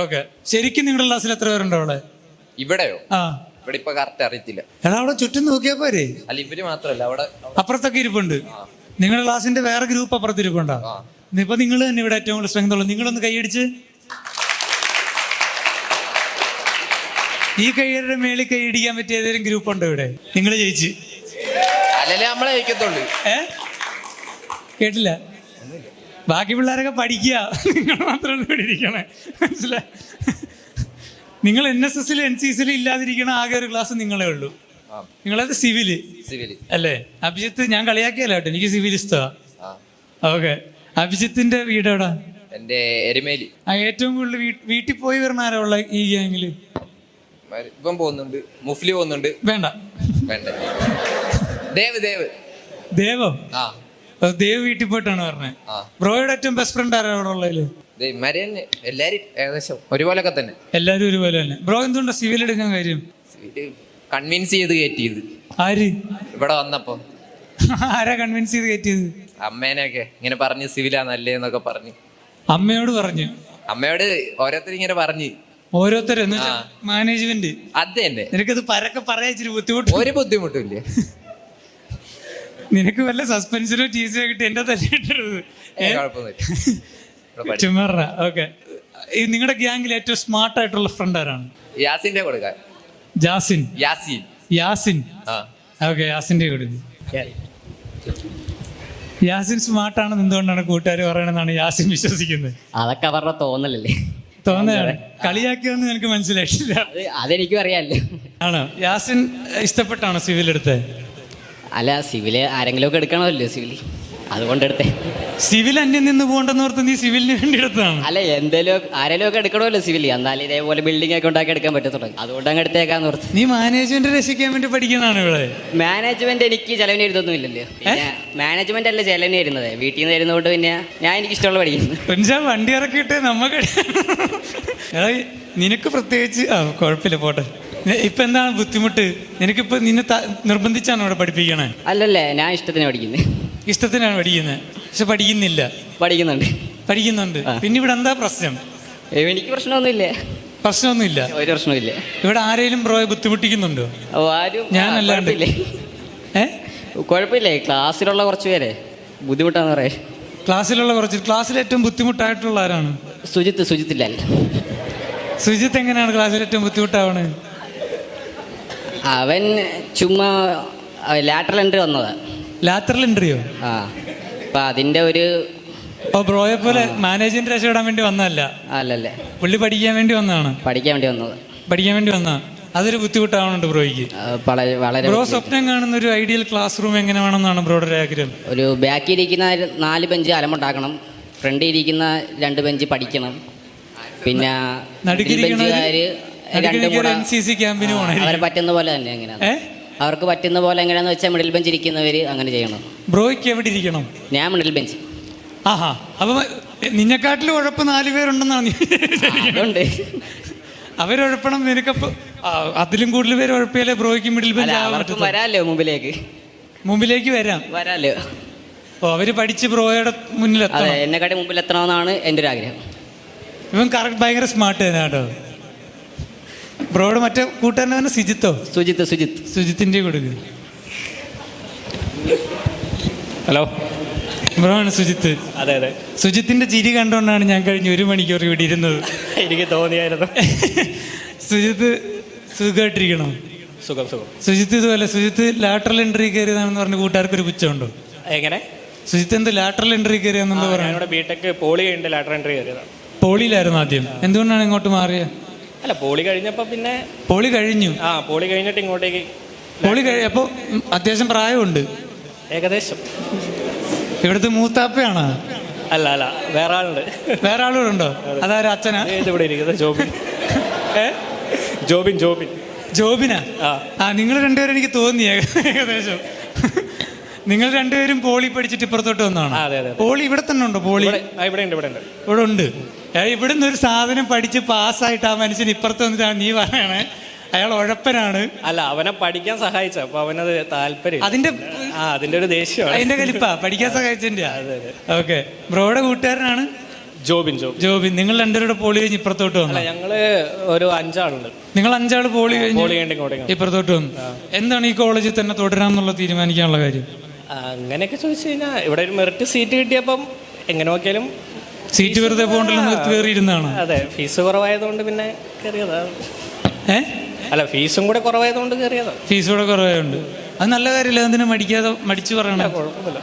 ഓക്കെ. ശരിക്കും നിങ്ങളുടെ ക്ലാസ്സിൽ എത്ര പേരുണ്ടോ അവിടെ? ഇവിടെയോ? ഇവിടെ ഇപ്പൊ കറക്റ്റ് അറിയത്തില്ല. എടാ അവിടെ ചുറ്റും നോക്കിയാ പോരെ? അല്ല, ഇവര് മാത്രല്ല, അവിടെ അപ്പുറത്തൊക്കെ ഇരിപ്പുണ്ട്. നിങ്ങളുടെ ക്ലാസ്സിന്റെ വേറെ ഗ്രൂപ്പ് അപ്പുറത്ത് ഇരിപ്പുണ്ടോ? ഇപ്പൊ നിങ്ങൾ തന്നെ ഇവിടെ ഏറ്റവും കൂടുതൽ സ്ട്രെങ്ത് ഉള്ളത്. നിങ്ങളൊന്ന് കൈയടിച്ച്. ഈ കൈയുടെ മേളിൽ കൈയടിക്കാൻ പറ്റിയ ഏതെങ്കിലും ഗ്രൂപ്പ് ഉണ്ടോ ഇവിടെ? നിങ്ങൾ ജയിച്ച്? അല്ലല്ലേ നമ്മളെ ജയിക്കത്തുള്ളൂ. കേട്ടില്ല? ബാക്കി പിള്ളേരൊക്കെ പഠിക്കുക, നിങ്ങൾ മാത്രം ഇവിടെ ഇരിക്കണേ. മനസ്സിലായി? നിങ്ങൾ NSS-ൽ NCC-ൽ ഇല്ലാതിരിക്കണ ആകെ ഒരു ക്ലാസ് നിങ്ങളേ ഉള്ളൂ. നിങ്ങളത് സിവില് അല്ലേ? അഭിജിത്ത്, ഞാൻ കളിയാക്കിയല്ലോ കേട്ടോ, എനിക്ക് സിവിൽ ഇഷ്ടമാ. ഓക്കെ. അഭിജിത്തിന്റെ വീട് എവിടാ? എന്റെ എരുമേലി. ഏറ്റവും കൂടുതൽ വീട്ടിൽ പോയി വരണ ആരാ ഉള്ള ഈ ഗ്യാങ്ങില്? ഇവൻ പോകുന്നുണ്ട്, മുഫ്ലി പോകുന്നുണ്ട്. വേണ്ട. ദേവോ? ദേവ് വീട്ടിൽ പോയിട്ടാണ് പറഞ്ഞത്. ബ്രോയുടെ ഏറ്റവും ബെസ്റ്റ് ഫ്രണ്ട് ആരാ അവിടെ ഉള്ളതില്? എല്ലാരും ഏകദേശം ഒരുപോലൊക്കെ തന്നെ. എല്ലാരും ഒരുപോലെ തന്നെ. ബ്രോ എന്തുകൊണ്ടാ സിവിൽ എടുക്കാൻ കാര്യം? കൺവിൻസ് ചെയ്ത് കയറ്റിയത്. ആര്? ഇവിടെ വന്നപ്പോ. ആരാ കൺവിൻസ് ചെയ്ത് കയറ്റിയത്? അമ്മേനെയൊക്കെ ഇങ്ങനെ പറഞ്ഞ് സിവിലാ നല്ലേന്നൊക്കെ പറഞ്ഞ്. അമ്മയോട് പറഞ്ഞു? അമ്മയോട് ഓരോരുത്തർ ഇങ്ങനെ പറഞ്ഞ്. ഓരോരുത്തരും മാനേജ്മെന്റ്? അത് തന്നെ. നിനക്കത് പരക്കെ പറയാ ഇച്ചിരി ബുദ്ധിമുട്ട്? ഒരു ബുദ്ധിമുട്ടില്ല. നിനക്ക് വല്ല സസ്പെൻഷനോ ടീച്ചറോ കിട്ടി എന്റെ തല്ലിട്ടത്? കുഴപ്പമൊന്നുമില്ല. ചുമ്മാ. ഓക്കെ. നിങ്ങളുടെ ഗ്യാങ്ങിൽ ഏറ്റവും സ്മാർട്ട് ആയിട്ടുള്ള ഫ്രണ്ട് ആരാണ്? യാസിന്റെ കൊടുക്കാൻ. ജാസിൻ? യാസിൻ. ഓക്കെ, യാസിന്റെ കൊടുക്കും. യാസിൻ സ്മാർട്ടാണെന്ന് എന്തുകൊണ്ടാണ് കൂട്ടുകാർ പറയണെന്നാണ് യാസിൻ വിശ്വസിക്കുന്നത്? അതൊക്കെ അവരുടെ തോന്നലല്ലേ. തോന്നുകയാണ്. കളിയാക്കിയൊന്നും എനിക്ക് മനസ്സിലായിട്ടില്ല. അതെനിക്കും അറിയാമല്ലോ. ആണോ? യാസിൻ ഇഷ്ടപ്പെട്ടാണോ സിവിൽ എടുത്തത്? അല്ല, സിവില് ആരെങ്കിലും ഒക്കെ എടുക്കണമല്ലോ സിവിൽ, അതുകൊണ്ട് എടുത്തേ. സിവിൽ അന്യം നിന്ന് പോകണ്ടെന്ന് ഓർത്ത് നീ സിവിലിന് വേണ്ടി എടുത്തതാണ്? അല്ല, എന്തേലും ആരെങ്കിലും ഒക്കെ എടുക്കണമല്ലോ സിവിൽ, എന്നാലും ഇതേപോലെ ബിൽഡിംഗ് ഒക്കെ ഉണ്ടാക്കി എടുക്കാൻ പറ്റത്തുള്ളൂ, അതുകൊണ്ട് അങ്ങ് എടുത്തേക്കാന്ന് ഓർത്ത്. നീ മാനേജ്മെന്റ് രക്ഷിക്കാൻ വേണ്ടി പഠിക്കുന്നതാണ് ഇവിടെ? മാനേജ്മെന്റ് എനിക്ക് ചെലവിന് എഴുതൊന്നും ഇല്ലല്ലോ. മാനേജ്മെന്റ് അല്ല ചെലവിന് വരുന്നത്, വീട്ടിൽ നിന്ന് തരുന്നതുകൊണ്ട് പിന്നെ ഞാൻ എനിക്ക് ഇഷ്ടമുള്ള പഠിക്കുന്നു. പെൻഷാ വണ്ടി ഇറക്കിയിട്ട് നമുക്ക് നിനക്ക് പ്രത്യേകിച്ച് കുഴപ്പമില്ല, പോട്ടെ. ഇപ്പൊ എന്താണ് ബുദ്ധിമുട്ട് നിനക്കിപ്പോ? നിന്നെ നിർബന്ധിച്ചാണ് ഇവിടെ പഠിപ്പിക്കണേ? അല്ലല്ലേ, ഞാൻ ഇഷ്ടത്തിന് പഠിക്കുന്നത്. ഇഷ്ടത്തിനാണ് പഠിക്കുന്നത്, പക്ഷെ പഠിക്കുന്നില്ല? പഠിക്കുന്നുണ്ട്. പിന്നെ ഇവിടെ എന്താ പ്രശ്നം? എനിക്ക് പ്രശ്നമൊന്നുമില്ല. പ്രശ്നമൊന്നുമില്ല? ഒരു പ്രശ്നമില്ല. ഇവിടെ ആരെങ്കിലും ബ്രോയെ ബുദ്ധിമുട്ടിക്കുന്നുണ്ടോ? ഞാനല്ലാണ്ട്. കുഴപ്പമില്ലേ, ക്ലാസ്സിലുള്ള കുറച്ച് പേരെ ബുദ്ധിമുട്ടാന്ന് പറയാ. ക്ലാസ്സിൽ ഏറ്റവും ബുദ്ധിമുട്ടായിട്ടുള്ള ആരാണ്? സുജിത്തില്ല. സുജിത്ത് എങ്ങനെയാണ് ക്ലാസ്സിൽ ഏറ്റവും ബുദ്ധിമുട്ടാവണേ? അവൻ ചുമ്മാ ലാറ്ററൽ എൻട്രി വന്നതാ. ലാറ്ററൽ എൻട്രിയോ? അപ്പൊ അതിന്റെ ഒരു ബ്രോയെ പോലെ മാനേജ്മെന്റ് രക്ഷപ്പെടാൻ വേണ്ടി വന്നതല്ല? അല്ലല്ലേ, പുള്ളി പഠിക്കാൻ വേണ്ടി വന്നതാണ്. പഠിക്കാൻ വേണ്ടി വന്നതാ. അതൊരു ബുദ്ധിമുട്ടാവുന്നുണ്ട് ബ്രോയ്ക്ക്? വളരെ. ബ്രോ സ്വപ്നം കാണുന്ന ഒരു ഐഡിയൽ ക്ലാസ് റൂം എങ്ങനെ വേണമെന്നാണ് ബ്രോയുടെ ആഗ്രഹം? ഒരു ബാക്കിൽ ഇരിക്കുന്ന 4 ബെഞ്ച് അലമുണ്ടാക്കണം, ഫ്രണ്ടിൽ ഇരിക്കുന്ന 2 ബെഞ്ച് പഠിക്കണം, പിന്നെ NCC ക്യാമ്പിന് പോകണം. അവരെ പറ്റുന്ന പോലെ തന്നെ എങ്ങനെയാണ്, അവർക്ക് പറ്റുന്ന പോലെ എങ്ങനെയാന്ന് വെച്ചാൽ മിഡിൽ ബെഞ്ച് ഇരിക്കുന്നവര് അങ്ങനെ ചെയ്യണം. ബ്രോയ്ക്ക് എവിടെ ഇരിക്കണം? ഞാൻ മിഡിൽ ബെഞ്ച്. ആഹാ, അപ്പൊ നിന്നെക്കാട്ടിലും ഉഴപ്പ് 4 പേരുണ്ടെന്നാണ് അതുകൊണ്ട് അവരുഴപ്പണം. നിനക്കപ്പോ അതിലും കൂടുതൽ പേര് ഉഴപ്പിയാലേ ബ്രോയ്ക്ക് മിഡിൽ ബെഞ്ച് വരാല്ലോ, മുമ്പിലേക്ക് വരാല്ലോ. അവര് പഠിച്ച് ബ്രോയുടെ മുന്നിലെത്തണം, എന്നെക്കാട്ടി മുമ്പിലെത്തണമെന്നാണ് എൻ്റെ ഒരു ആഗ്രഹം. ഇവൻ കറക്റ്റ് ഭയങ്കര സ്മാർട്ട് തന്നെ കേട്ടോ. ബ്രോയുടെ മറ്റേ കൂട്ടുകാരനെ തന്നെ സുജിത്തിന്റെ കൊടുക്കുക. ഹലോ, ബ്രോ ആണ് സുജിത്ത്? അതെ. സുജിത്തിന്റെ ചിരി കണ്ടുകൊണ്ടാണ് ഞാൻ കഴിഞ്ഞ 1 മണിക്കൂർ ഇവിടെ ഇരുന്നത്. എനിക്ക് തോന്നിയായിരുന്നു. സുജിത്ത് സുഖമായിട്ടിരിക്കണോ? സുഖം. സുജിത്ത് ഇതുപോലെ സുജിത്ത് ലാറ്ററൽ എൻട്രി കയറിയതാണെന്ന് പറഞ്ഞ് കൂട്ടുകാർക്ക് ഒരു പുച്ഛമുണ്ടോ? എങ്ങനെ? സുജിത്ത് എന്ത് ലാറ്ററൽ എൻട്രി കയറിയാണെന്ന് പറയാം? ബിടെക് പോളി കഴിഞ്ഞ ലാറ്ററൽ എൻട്രി കയറിയതാണ്. പോളിയിലായിരുന്നു ആദ്യം, എന്തുകൊണ്ടാണ് ഇങ്ങോട്ട് മാറിയത്? അല്ല, പോളി കഴിഞ്ഞപ്പോ പിന്നെ പോളി കഴിഞ്ഞു. പോളി കഴിഞ്ഞിട്ട് ഇങ്ങോട്ടേക്ക്. പോളി കഴിയപ്പോ അത്യാവശ്യം പ്രായമുണ്ട് ഏകദേശം. ഇവിടുത്തെ മൂത്താപ്പയാണോ? അല്ല, വേറെ ആളുണ്ട്. വേറെ ആളുകളുണ്ടോ? അതായത് അച്ഛനാ? ഇവിടെ ഇരിക്കുന്നത് ജോബിനാ? നിങ്ങൾ രണ്ടുപേരും എനിക്ക് തോന്നി ഏകദേശം. നിങ്ങൾ രണ്ടുപേരും പോളി പഠിച്ചിട്ട് ഇപ്പുറത്തോട്ട് വന്നാണ്? പോളി ഇവിടെ തന്നെ ഉണ്ടോ? പോളി ഇവിടെ ഉണ്ട്. ഇവിടുന്ന് ഒരു സാധനം പഠിച്ച് പാസ്സായിട്ട് ആ മനുഷ്യൻ ഇപ്പുറത്ത് വന്നിട്ടാണ് നീ പറയണേ അയാൾ ഉഴപ്പനാണ്? അല്ല, അവനെ പഠിക്കാൻ സഹായിച്ച, അപ്പൊ അവനത് താല്പര്യം. അതിന്റെ ഒരു ദേഷ്യമാണ്, അതിന്റെ കലിപ്പാ പഠിക്കാൻ സഹായിച്ചതിന്റെ. ഓക്കെ. ബ്രോയുടെ കൂട്ടുകാരനാണ് ജോബിൻ. നിങ്ങൾ രണ്ടുപേരുടെ പോളി കഴിഞ്ഞ് ഇപ്പുറത്തോട്ട് വന്നു? ഞങ്ങള് ഒരു 5 ആളുണ്ട്. നിങ്ങൾ 5 ആള് പോളി കഴിഞ്ഞ് ഇപ്പുറത്തോട്ട് വന്നു. എന്താണ് ഈ കോളേജിൽ തന്നെ തുടരാന്നുള്ള തീരുമാനിക്കാനുള്ള കാര്യം? അങ്ങനെയൊക്കെ ചോദിച്ചു കഴിഞ്ഞാൽ ഇവിടെ ഒരു മെറിറ്റ് സീറ്റ് കിട്ടിയപ്പം എങ്ങനെ നോക്കിയാലും സീറ്റ് വെറുതെ പോകണ്ടല്ലോ, കയറിയിരുന്നാണ്. അതെ, ഫീസ് കുറവായതുകൊണ്ട് പിന്നെ കയറിയതാണ്. അല്ല, ഫീസും കൂടെ കുറവായതുകൊണ്ട് കയറിയതാണ്. ഫീസ് കൂടെ കുറവായതുകൊണ്ട് അത് നല്ല കാര്യമില്ല. എന്തിനാ മടിച്ചു പറയണേ? കുഴപ്പമില്ല,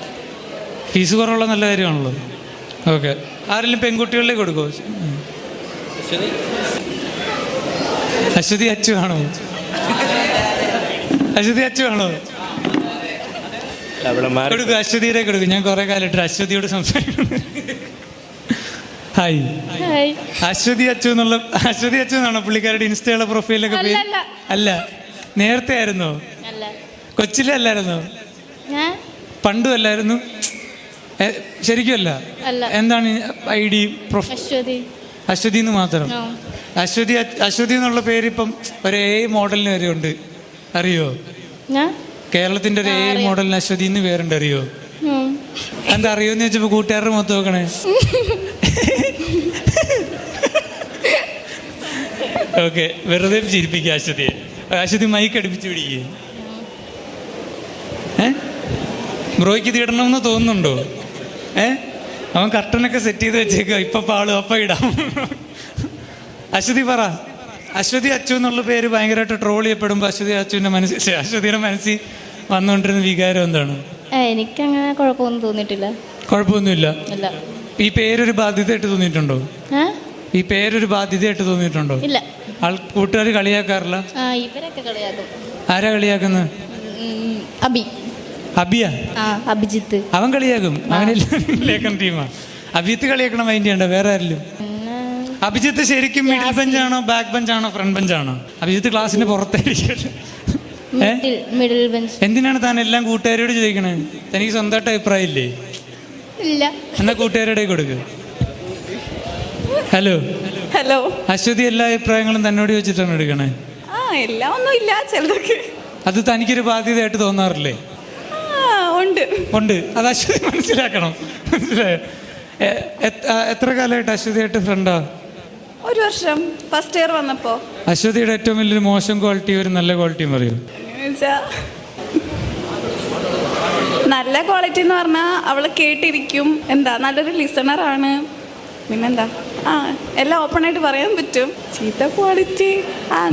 ഫീസ് കുറവുള്ള നല്ല കാര്യമാണല്ലോ. ഓക്കെ. ആരെങ്കിലും പെൺകുട്ടികളിലേക്ക് കൊടുക്കോ? അശ്വതി അച്ചു ആണോ? കൊടുക്കും, അശ്വതിയുടെ കൊടുക്കും. ഞാൻ കുറെ കാലമായിട്ട് അശ്വതിയോട് സംസാരിക്കുന്നു. ഹായ്. അശ്വതി അച്ചു എന്നാണോ പുള്ളിക്കാരുടെ ഇൻസ്റ്റയുള്ള പ്രൊഫൈലൊക്കെ പേര്? അല്ല, നേരത്തെ ആയിരുന്നോ? കൊച്ചിലെ അല്ലായിരുന്നോ? പണ്ടും അല്ലായിരുന്നു? ശരിക്കും അല്ല? എന്താണ് ID? അശ്വതി എന്ന് മാത്രം? അശ്വതി എന്നുള്ള പേര് ഇപ്പം ഒരു AI മോഡലിന് വരെ ഉണ്ട്, അറിയോ? കേരളത്തിന്റെ ഒരു AI മോഡലിന് അശ്വതി എന്ന് പേരുണ്ട്, അറിയോ? എന്താ അറിയുമെന്ന് ചോദിച്ചപ്പോ കൂട്ടുകാരുടെ മൊത്തം നോക്കണേ. ഓക്കെ, വെറുതെ ചിരിപ്പിക്കുക അശ്വതിയെ. അശ്വതി മൈക്ക് അടുപ്പിച്ച് പിടിക്കുക. ബ്രോയ്ക്ക് ഇത് ഇടണമെന്ന് തോന്നുന്നുണ്ടോ? അവൻ കർട്ടനൊക്കെ സെറ്റ് ചെയ്ത് വെച്ചേക്കുക. ഇപ്പൊ പാളും, അപ്പ ഇടാം. അശ്വതി പറ. അശ്വതി അച്ചു എന്നുള്ള പേര് ഭയങ്കരമായിട്ട് ട്രോൾ ചെയ്യപ്പെടുമ്പോൾ അശ്വതിയുടെ മനസ്സിൽ വന്നുകൊണ്ടിരുന്ന വികാരം എന്താണ്? എനിക്കങ്ങനെ കുഴപ്പമൊന്നും തോന്നിയിട്ടില്ല. കുഴപ്പമൊന്നുമില്ല. ഇല്ല. ഈ പേരൊരു ബാധ്യതയായിട്ട് തോന്നിയിട്ടുണ്ടോ? ഈ പേരൊരു ബാധ്യതയായിട്ട് തോന്നിയിട്ടുണ്ടോ? ഇല്ല. കൂട്ടുകാർ കളിയാക്കാറില്ല? ഇവരൊക്കെ കളിയാക്കും. ആരാ കളിയാക്കുന്നത്? അബിയാ? അഭിജിത്ത്. അവൻ കളിയാക്കും. അവനെല്ലാം ടീമാ. അഭിജിത്ത് കളിയാക്കണം മൈൻഡ് ചെയ്യണ്ട, വേറെ ആരിലും. അഭിജിത്ത് ശരിക്കും മിഡിൽ ബെഞ്ചാണോ ബാക്ക് ബെഞ്ചാണോ ഫ്രണ്ട് ബെഞ്ചാണോ? അഭിജിത്ത് ക്ലാസ്സിന്റെ പുറത്തായിരിക്കും. Middle bench. എന്തിനാണ് താൻ എല്ലാം കൂട്ടുകാരോട് ചോദിക്കണേ? തനിക്ക് സ്വന്തമായിട്ട് അഭിപ്രായം ഇല്ലേ? ഇല്ല. എന്നാ കൂട്ടുകാരുടെ കൊടുക്ക്. ഹലോ. ഹലോ. അശ്വതി എല്ലാ അഭിപ്രായങ്ങളും തന്നോട് ചോദിച്ചിട്ടാണ് എടുക്കണേ? എല്ലാം ഒന്നും ഇല്ല, ചിലതൊക്കെ. അത് തനിക്കൊരു ബാധ്യതയായിട്ട് തോന്നാറില്ലേ? ഉണ്ട്. അത് അശ്വതി മനസ്സിലാക്കണം. മനസ്സിലായോ? എത്ര കാലമായിട്ട് അശ്വതിയായിട്ട് ഫ്രണ്ടാ? 1 വർഷം. ഫസ്റ്റ് ഇയർ വന്നപ്പോ. അശ്വതിയുടെ ഏറ്റവും വലിയൊരു മോശം ക്വാളിറ്റി ഒരു നല്ല ക്വാളിറ്റിയും പറയൂ. നല്ല ക്വാളിറ്റി എന്ന് പറഞ്ഞാൽ അവള് കേട്ടിരിക്കും. നല്ലൊരു ലിസണർ ആണ്. പിന്നെന്താ, എല്ലാം ഓപ്പൺ ആയിട്ട് പറയാൻ പറ്റും. ചീത്ത ക്വാളിറ്റി.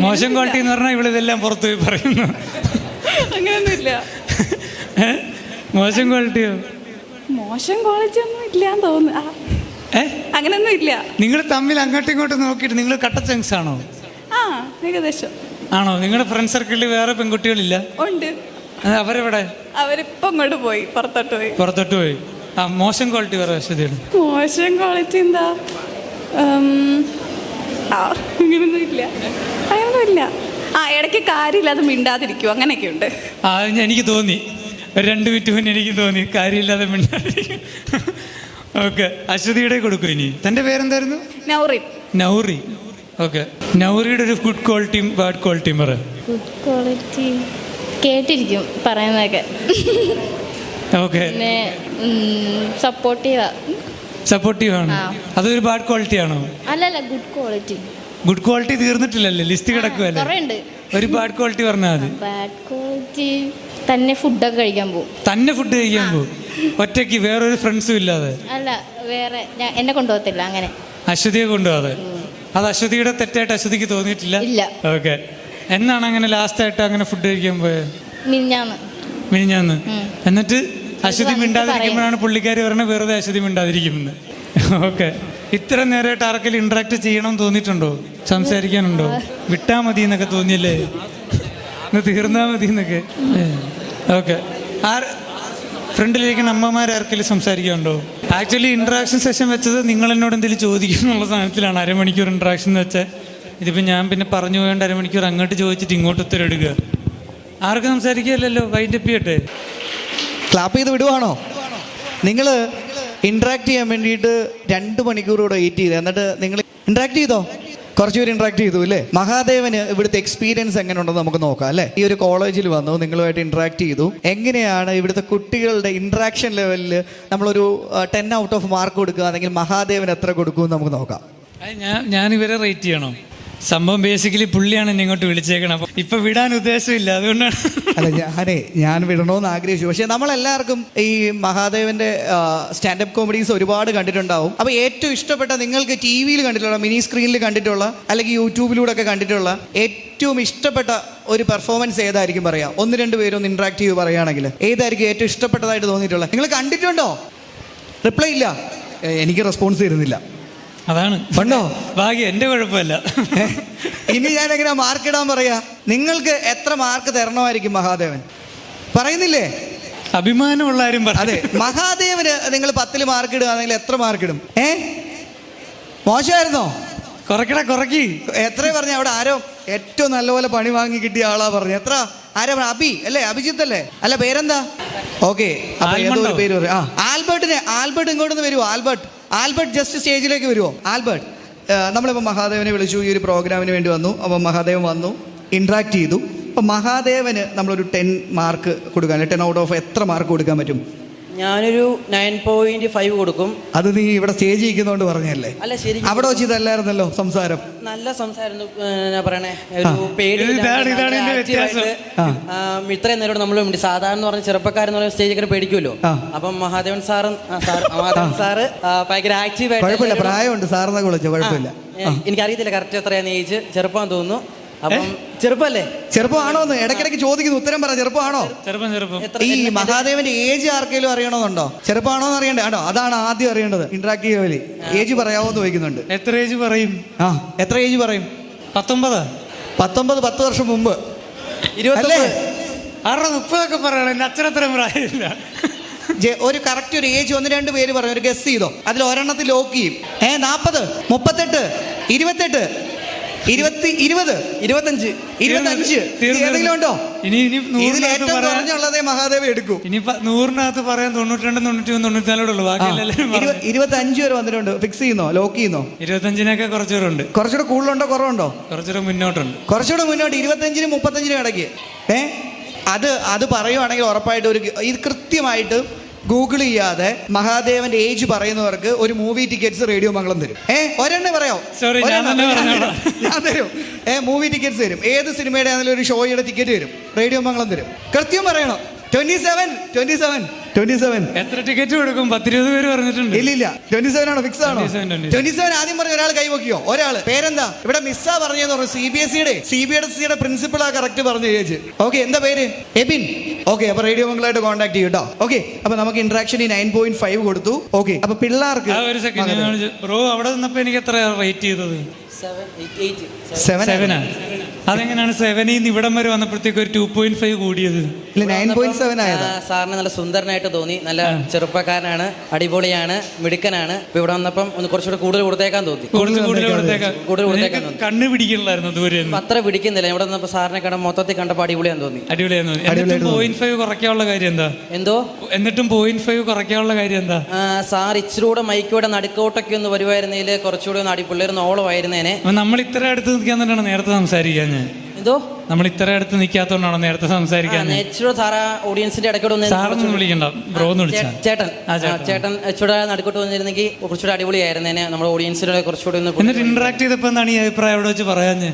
മോശം ക്വാളിറ്റി എന്ന് പറഞ്ഞാൽ ഇവളിതെല്ലാം പുറത്തു പോയി പറയുന്നു. അങ്ങനെയൊന്നുമില്ല. മോശം ക്വാളിറ്റിയോ? മോശം ക്വാളിറ്റി ഒന്നും ഇല്ലാന്ന് തോന്നുന്നു. അങ്ങനെയൊന്നും ഇല്ല. നിങ്ങൾ തമ്മിൽ അങ്ങോട്ടും ഇങ്ങോട്ടും നോക്കിയിട്ട് നിങ്ങൾ കട്ട ചങ്സ് ആണോ? ഏകദേശം. ആണോ? നിങ്ങളുടെ ഫ്രണ്ട് സർക്കിളിൽ വേറെ പെൺകുട്ടികളില്ല? ഉണ്ട്. അവരെവിടെ? അവരിപ്പം അങ്ങോട്ട് പോയി, പുറത്തോട്ട് പോയി. മോശം ക്വാളിറ്റി പറ അശ്വതിയുടെ. മോശം ക്വാളിറ്റി എന്താ? അങ്ങനൊന്നുമില്ല. ഇടയ്ക്ക് കാര്യമില്ലാതെ മിണ്ടാതിരിക്കും, അങ്ങനെയൊക്കെ ഉണ്ട്. എനിക്ക് തോന്നി, 2 മിനിറ്റ് മുന്നേ എനിക്ക് തോന്നി കാര്യമില്ലാതെ മിണ്ടാതിരിക്കും. ഓക്കെ, അശ്വതിയുടെ കൊടുക്കും. ഇനി തന്റെ പേരെന്തായിരുന്നു? നൗറി. ഓക്കെ, നൗറിയുടെ ഒരു ഗുഡ് ക്വാളിറ്റിയും ബാഡ് ക്വാളിറ്റിയും പറ. ഗുഡ് ക്വാളിറ്റി കേട്ടിരിക്കും പറയുന്നതൊക്കെ. ഓക്കെ. സപ്പോർട്ടീവ് ആണ്. അതൊരു ബാഡ് ക്വാളിറ്റി ആണോ? അല്ലല്ല, ഗുഡ് ക്വാളിറ്റി. ഗുഡ് ക്വാളിറ്റി തീർന്നിട്ടില്ലല്ലേ, ലിസ്റ്റ് കിടക്കുവല്ലേ? ഒരു ബാഡ് ക്വാളിറ്റി പറഞ്ഞാൽ മതി. ബാഡ് ക്വാളിറ്റി തന്നെ ഫുഡൊക്കെ കഴിക്കാൻ പോകും. ഒറ്റയ്ക്ക് വേറൊരു ഫ്രണ്ട്സും ഇല്ലാതെ? അല്ല, വേറെ എന്നെ കൊണ്ടുപോകത്തില്ല. അങ്ങനെ അശ്വതിയെ കൊണ്ടുപോകാതെ? അത് അശ്വതിയുടെ തെറ്റായിട്ട് അശ്വതിക്ക് തോന്നിയിട്ടില്ല? ഇല്ല. ഓക്കെ. എന്നാണ് അങ്ങനെ ലാസ്റ്റ് ആയിട്ട് അങ്ങനെ ഫുഡ് കഴിക്കാൻ പോയത്? മിനിഞ്ഞാന്ന്. എന്നിട്ട് അശ്വതി മിണ്ടാതിരിക്കുമ്പോഴാണ് പുള്ളിക്കാരി പറഞ്ഞത് വെറുതെ അശ്വതി മിണ്ടാതിരിക്കുമെന്ന്. ഓക്കെ. ഇത്ര നേരമായിട്ട് ആർക്കെങ്കിലും ഇന്ററാക്ട് ചെയ്യണം തോന്നിയിട്ടുണ്ടോ? സംസാരിക്കാനുണ്ടോ? വിട്ടാ മതി എന്നൊക്കെ തോന്നിയല്ലേ? തീർന്നാ മതി എന്നൊക്കെ. ഓക്കെ. ഫ്രണ്ടിലിരിക്കുന്ന അമ്മമാരാർക്കെങ്കിലും സംസാരിക്കാനുണ്ടോ? ആക്ച്വലി ഇന്ററാക്ഷൻ സെഷൻ വെച്ചത് നിങ്ങൾ എന്നോട് എന്തെങ്കിലും ചോദിക്കും എന്നുള്ള സാധനത്തിലാണ് 1/2 മണിക്കൂർ ഇന്ററാക്ഷൻ എന്ന് വെച്ചാൽ. ഇതിപ്പോൾ ഞാൻ പിന്നെ പറഞ്ഞു പോകേണ്ട 1/2 മണിക്കൂർ അങ്ങോട്ട് ചോദിച്ചിട്ട് ഇങ്ങോട്ട് ഉത്തരം എടുക്കുക. ആർക്കും സംസാരിക്കുകയല്ലോ. വൈൻഡപ്പ് ചെയ്യട്ടെ. ക്ലാപ്പ് ചെയ്ത് വിടുവാണോ? നിങ്ങൾ ഇന്ററാക്ട് ചെയ്യാൻ വേണ്ടിയിട്ട് 2 മണിക്കൂർ കൂടെ വെയിറ്റ് ചെയ്ത്, എന്നിട്ട് നിങ്ങൾ ഇന്ററാക്ട് ചെയ്തോ? കുറച്ചുപേർ ഇന്ററാക്ട് ചെയ്തു അല്ലേ? മഹാദേവന് ഇവിടുത്തെ എക്സ്പീരിയൻസ് എങ്ങനെ ഉണ്ടെന്ന് നമുക്ക് നോക്കാം അല്ലേ? ഈ ഒരു കോളേജിൽ വന്നു, നിങ്ങളുമായിട്ട് ഇന്ററാക്ട് ചെയ്തു. എങ്ങനെയാണ് ഇവിടുത്തെ കുട്ടികളുടെ ഇന്ററാക്ഷൻ ലെവലിൽ നമ്മളൊരു 10 ഔട്ട് ഓഫ് മാർക്ക് കൊടുക്കുകയാണെങ്കിൽ മഹാദേവൻ എത്ര കൊടുക്കുമെന്ന് നമുക്ക് നോക്കാം. ഞാൻ ഇവരെ റേറ്റ് ചെയ്യണോ? സംഭവം ബേസിക്കലി പുള്ളിയാണ് എന്നെ ഇങ്ങോട്ട് വിളിച്ചേക്കണം. അപ്പം ഇപ്പൊ വിടാൻ ഉദ്ദേശമില്ല, അതുകൊണ്ടാണ്. അല്ല, ഞാൻ വിടണമെന്ന് ആഗ്രഹിച്ചു. പക്ഷെ നമ്മളെല്ലാവർക്കും ഈ മഹാദേവന്റെ സ്റ്റാൻഡപ്പ് കോമഡീസ് ഒരുപാട് കണ്ടിട്ടുണ്ടാവും. അപ്പൊ ഏറ്റവും ഇഷ്ടപ്പെട്ട, നിങ്ങൾക്ക് TV യിൽ കണ്ടിട്ടുള്ള, മിനി സ്ക്രീനിൽ കണ്ടിട്ടുള്ള, അല്ലെങ്കിൽ യൂട്യൂബിലൂടെ ഒക്കെ കണ്ടിട്ടുള്ള ഏറ്റവും ഇഷ്ടപ്പെട്ട ഒരു പെർഫോമൻസ് ഏതായിരിക്കും പറയാം? 1-2 പേരൊന്ന് ഇന്ററാക്റ്റീവ് പറയുകയാണെങ്കിൽ ഏതായിരിക്കും ഏറ്റവും ഇഷ്ടപ്പെട്ടതായിട്ട് തോന്നിയിട്ടുള്ളത്? നിങ്ങൾ കണ്ടിട്ടുണ്ടോ? റിപ്ലൈ ഇല്ല, എനിക്ക് റെസ്പോൺസ് തരുന്നില്ല. അതാണ് ഉണ്ടോ? ഭാഗ്യം, എന്റെ കുഴപ്പമില്ല. ഇനി ഞാൻ എങ്ങനെ മാർക്ക് ഇടാൻ പറയാ? നിങ്ങൾക്ക് എത്ര മാർക്ക് തരണമായിരിക്കും മഹാദേവൻ? പറയുന്നില്ലേ? അഭിമാനമുള്ള ആരും. അതെ, മഹാദേവന് നിങ്ങൾ 10 മാർക്ക് ഇടുകയാണെങ്കിൽ എത്ര മാർക്ക് ഇടും? മോശമായിരുന്നോ? കുറക്കി. എത്ര പറഞ്ഞു? അവിടെ ആരോ ഏറ്റവും നല്ലപോലെ പണി വാങ്ങി കിട്ടിയ ആളാ പറഞ്ഞു. എത്ര? ആരാ? അബി അല്ലേ? അഭിജിത്ത് അല്ലേ? അല്ല, പേരെന്താ? ഓക്കെ, ഏതോ ഒരു പേര് പറയും. ആൽബർട്ട് ഇങ്ങോട്ടൊന്ന് വരുമോ? ആൽബർട്ട് ജസ്റ്റ് സ്റ്റേജിലേക്ക് വരുമോ? ആൽബർട്ട്, നമ്മളിപ്പോൾ മഹാദേവനെ വിളിച്ചു, ഈ ഒരു പ്രോഗ്രാമിന് വേണ്ടി വന്നു. അപ്പോൾ മഹാദേവൻ വന്നു, ഇന്ററാക്ട് ചെയ്തു. അപ്പോൾ മഹാദേവന് നമ്മളൊരു 10 മാർക്ക് കൊടുക്കാൻ, 10 ഔട്ട് ഓഫ് എത്ര മാർക്ക് കൊടുക്കാൻ പറ്റും? ഞാനൊരു 9.5 കൊടുക്കും. അത് നീ ഇവിടെ സ്റ്റേജ് ഇരിക്കുന്നോണ്ട് പറഞ്ഞല്ലേ? അല്ല ശരി, അവിടെ വെച്ച് ഇതല്ലായിരുന്നല്ലോ സംസാരം. നല്ല സംസാരം പറയണേ. ഒരു പേടി ഇത്രയും നേരം നമ്മൾ സാധാരണ പറഞ്ഞ ചെറുപ്പക്കാരെന്ന് പറഞ്ഞ സ്റ്റേജൊക്കെ പേടിക്കുമല്ലോ. അപ്പം മഹാദേവൻ സാറ് ഭയങ്കര ആക്റ്റീവായിട്ട്. കുഴപ്പമില്ല, പ്രായമുണ്ട് സാറിനൊക്കെ വിളിച്ചോ, കുഴപ്പമില്ല. എനിക്കറിയത്തില്ല കറക്റ്റ് എത്രയാന്ന് ഏജ്. ചെറുപ്പം തോന്നുന്നു. അപ്പം ചെറുപ്പല്ലേ? ചെറുപ്പമാണോ എന്ന് ഇടയ്ക്കിടയ്ക്ക് ചോദിക്കുന്നു, ഉത്തരം പറ. ചെറുപ്പമാണോ? ഈ മഹാദേവന്റെ ഏജ് ആർക്കെങ്കിലും അറിയണമെന്നുണ്ടോ? ചെറുപ്പമാണോന്ന് അറിയണ്ടേ? ആണോ, അതാണ് ആദ്യം അറിയേണ്ടത്. ഇന്ററാക്റ്റീവ് ഏജ് പറയാവോന്ന് ചോദിക്കുന്നുണ്ട്. എത്ര ഏജ് പറയും? എത്ര ഏജ് പറയും? 19. 10 വർഷം മുമ്പ്. 30 ഒക്കെ പറയണം. എന്റെ അച്ഛനത്രയും പ്രായമില്ല. ഒരു കറക്റ്റ് ഒരു ഏജ് 1-2 പേര് പറഞ്ഞു, ഒരു ഗസ് ചെയ്തോ. അതിൽ ഒരെണ്ണത്തിൽ ലോക്ക് ചെയ്യും. 40, 38, 28, 20, 25 ഏതെങ്കിലും ഉണ്ടോ? ഇതിൽ ഏറ്റവും കുറഞ്ഞുള്ളതേ മഹാദേവ എടുക്കൂ. ഇനി 100-നകത്ത് പറയാൻ 92, 93, 94 ഉള്ളൂ. ബാക്കി 25 വരെ വന്നിട്ടുണ്ട്. ഫിക്സ് ചെയ്യുന്നോ, ലോക്ക് ചെയ്യുന്നോ? 25-നൊക്കെ കുറച്ചുകൂടെ കുറച്ചുകൂടെ കൂടുതലുണ്ടോ കുറവുണ്ടോ? കുറച്ചുകൂടെ മുന്നോട്ടുണ്ട്. 25-നും 35-നും ഇടയ്ക്ക്. അത് പറയുവാണെങ്കിൽ ഉറപ്പായിട്ട് ഇത് കൃത്യമായിട്ട് ഗൂഗിൾ ചെയ്യാതെ മഹാദേവന്റെ ഏജ് പറയുന്നവർക്ക് ഒരു മൂവി ടിക്കറ്റ്സ് റേഡിയോ മംഗളം തരും. ഒരെണ്ണം പറയാം, ഞാൻ തരും. മൂവി ടിക്കറ്റ്സ് തരും. ഏത് സിനിമയുടെ ആണെങ്കിലും ഒരു ഷോയുടെ ടിക്കറ്റ് തരും, റേഡിയോ മംഗളം തരും. കൃത്യം പറയണം. 27. എത്ര ടിക്കറ്റ് കൊടുക്കും? 10-20 പേര് പറഞ്ഞിട്ടുണ്ട്. ഇല്ല 27 ആണോ? ഫിക്സ് ആണോ? 27 ആദ്യം പറഞ്ഞ ഒരാൾ കൈവക്കിയോ? ഒരാള് പേരെന്താ? ഇവിടെ മിസ്സാ പറഞ്ഞെന്ന് പറഞ്ഞു. CBSE പ്രിൻസിപ്പളാ കറക്റ്റ് പറഞ്ഞു ഏജ്. ഓക്കെ, എന്താ പേര്? എബിൻ. ഓക്കെ, അപ്പൊ റേഡിയോ മംഗളായിട്ട് കോൺടാക്ട് ചെയ്യും കേട്ടോ. ഓക്കെ, അപ്പൊ നമുക്ക് ഇന്ററാക്ഷൻ 9.5 കൊടുത്തു. ഓക്കെ, അപ്പൊ പിള്ളേർക്ക് ഒരു സെക്കൻഡ് ബ്രോ അവിടെ നിന്നപ്പോ എനിക്ക് എത്ര റേറ്റ് ചെയ്തത്? 7. അതെങ്ങനെയാണ് 7-ന്ന് ഇവിടം വരെ വന്നപ്പോഴത്തേക്ക് ഒരു 2.5 കൂടിയത്? 9.7 ആയത്. സാറിന് നല്ല സുന്ദരനായിട്ട് തോന്നി. നല്ല ചെറുപ്പക്കാരനാണ്, അടിപൊളിയാണ്, മിടുക്കനാണ്. ഇപ്പൊ ഇവിടെ വന്നപ്പം ഒന്ന് കുറച്ചുകൂടെ കൂടുതൽ കൊടുത്തേക്കാൻ തോന്നി. കൂടുതൽ കൊടുത്തേക്കാൻ തോന്നി. കണ്ണ് പിടിക്കണല്ലായിരുന്നു ദൂരെ? അത്ര പിടിക്കുന്നില്ല. ഇവിടെ വന്നപ്പോ സാറിനെ കണ്ട മൊത്തത്തിൽ കണ്ടപ്പോൾ അടിപൊളിയാന്ന് തോന്നി. 0.5 കുറയ്ക്കാനുള്ള കാര്യം എന്താ? എന്നിട്ടും 0.5 കുറയ്ക്കാനുള്ള കാര്യം എന്താ? സാർ ഇച്ചിരൂടെ മൈക്കോടെ നടുക്കോട്ടൊക്കെ ഒന്ന് വരുമായിരുന്നേല് കുറച്ചുകൂടെ ഒന്ന് അടിപൊളിയൊരു ഓളമായിരുന്നേനെ. നമ്മൾ ഇത്ര അടുത്ത് നിൽക്കാൻ തന്നെയാണ് നേരത്തെ സംസാരിക്കാൻ. നമ്മൾ ഇത്ര അടുത്ത് നിൽക്കാത്തോണ്ടാണോ നേരത്തെ സംസാരിക്കാൻ? ഓഡിയൻസിന്റെ ഇടയ്ക്കൂടെ സാറൊന്നും വിളിക്കണ്ട, ബ്രോ എന്ന് വിളിച്ചാ. ചേട്ടൻ ഇച്ചിരൂടെ നടുക്കോട്ട് വന്നിരുന്നെങ്കിൽ കുറച്ചുകൂടെ അടിപൊളിയായിരുന്നേനെ. നമ്മുടെ ഓഡിയൻസിനോട് കുറച്ചുകൂടെ ഒന്ന്. എന്നിട്ട് ഇന്ററാക്ട് ചെയ്തപ്പോ എന്താണ് ഈ അഭിപ്രായം അവിടെ വെച്ച് പറയാഞ്ഞ്?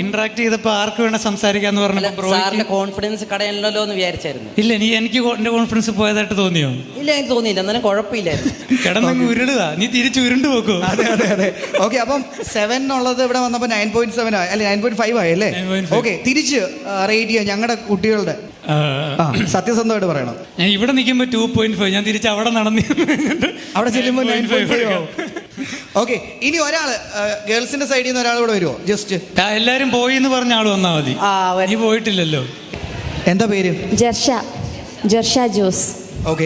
ഇന്ററാക്ട് ചെയ്തപ്പോ ആർക്ക് വേണ്ട സംസാരിക്കാന്ന് പറഞ്ഞപ്പോ കോൺഫിഡൻസ് കടയല്ലോ എന്ന് വിചാരിച്ചായിരുന്നു. ഇല്ല, എനിക്ക് എന്റെ കോൺഫിഡൻസ് പോയതായിട്ട് തോന്നിയോ? ഇല്ല, എനിക്ക് തോന്നിയില്ല. എന്നാലും കുഴപ്പമില്ലായിരുന്നു. കിടന്നങ്ങ് ഉരുടുക, നീ തിരിച്ചു ഉരുണ്ടു പോക്കോ? അതെ. ഓക്കെ, അപ്പം 7 എന്നുള്ളത് ഇവിടെ വന്നപ്പോ 9.7 ആയി, അല്ലെ 9.5 ആയി അല്ലേ? ഓക്കെ, തിരിച്ച് റേറ്റ് ചെയ്യാം ഞങ്ങളുടെ കുട്ടികളുടെ. സത്യസന്ധമായിട്ട് പറയണം. ഞാൻ ഇവിടെ നിൽക്കുമ്പോ 2.5, ഞാൻ തിരിച്ച് അവിടെ നടന്നു, അവിടെ ചെല്ലുമ്പോ 9.5. ഓക്കെ, ഇനി ഒരാള് ഗേൾസിന്റെ സൈഡിൽ നിന്ന് ഒരാൾ കൂടെ വരുമോ? ജസ്റ്റ് എല്ലാരും പോയി എന്ന് പറഞ്ഞ ആള് വന്നാ മതി. നീ പോയിട്ടില്ലല്ലോ. എന്താ പേര്? ജർഷ ജോസ്. ഓക്കെ,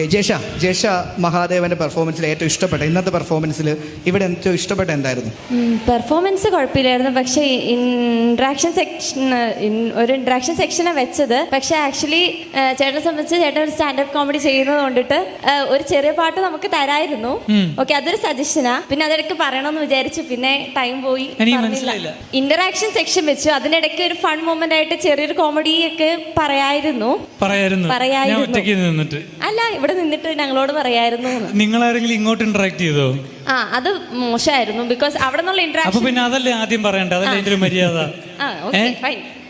ജേഷ മഹാദേവന്റെ പെർഫോമൻസിൽ ഏറ്റവും ഇഷ്ടപ്പെട്ട ഇന്നത്തെ പെർഫോമൻസിൽ ഇവിടെ ഏറ്റവും ഇഷ്ടപ്പെട്ട എന്തായിരുന്നു? പെർഫോമൻസ് കുഴപ്പമില്ലായിരുന്നു, പക്ഷേ ഒരു ഇൻട്രാക്ഷൻ സെക്ഷനെ വെച്ചത്. പക്ഷേ ആക്ച്വലി ചേട്ടനെ സംബന്ധിച്ച് ചേട്ടൻ ഒരു സ്റ്റാൻഡപ്പ് കോമഡി ചെയ്യുന്നത് കൊണ്ടിട്ട് ഒരു ചെറിയ പാട്ട് നമുക്ക് തരായിരുന്നു. ഓക്കെ, അതൊരു സജഷനാ. പിന്നെ അതിടയ്ക്ക് പറയണമെന്ന് വിചാരിച്ചു, പിന്നെ ടൈം പോയി. ഇന്ററാക്ഷൻ സെക്ഷൻ വെച്ചു, അതിനിടയ്ക്ക് ഒരു ഫൺ മൊമെന്റ് ആയിട്ട് ചെറിയൊരു കോമഡി ഒക്കെ പറയായിരുന്നു. അല്ല, ഇവിടെ നിന്നിട്ട് ഞങ്ങളോട് പറയായിരുന്നു. നിങ്ങൾ ആരെങ്കിലും ഇങ്ങോട്ട് ഇന്ററാക്ട് ചെയ്തോ? അത് മോശമായിരുന്നു. ബിക്കോസ് അവിടെ നിന്നുള്ള ഇന്ററാക്ഷൻ. പിന്നെ അതല്ലേ ആദ്യം പറയണ്ട, അതല്ലേ അതിന്റെ മര്യാദ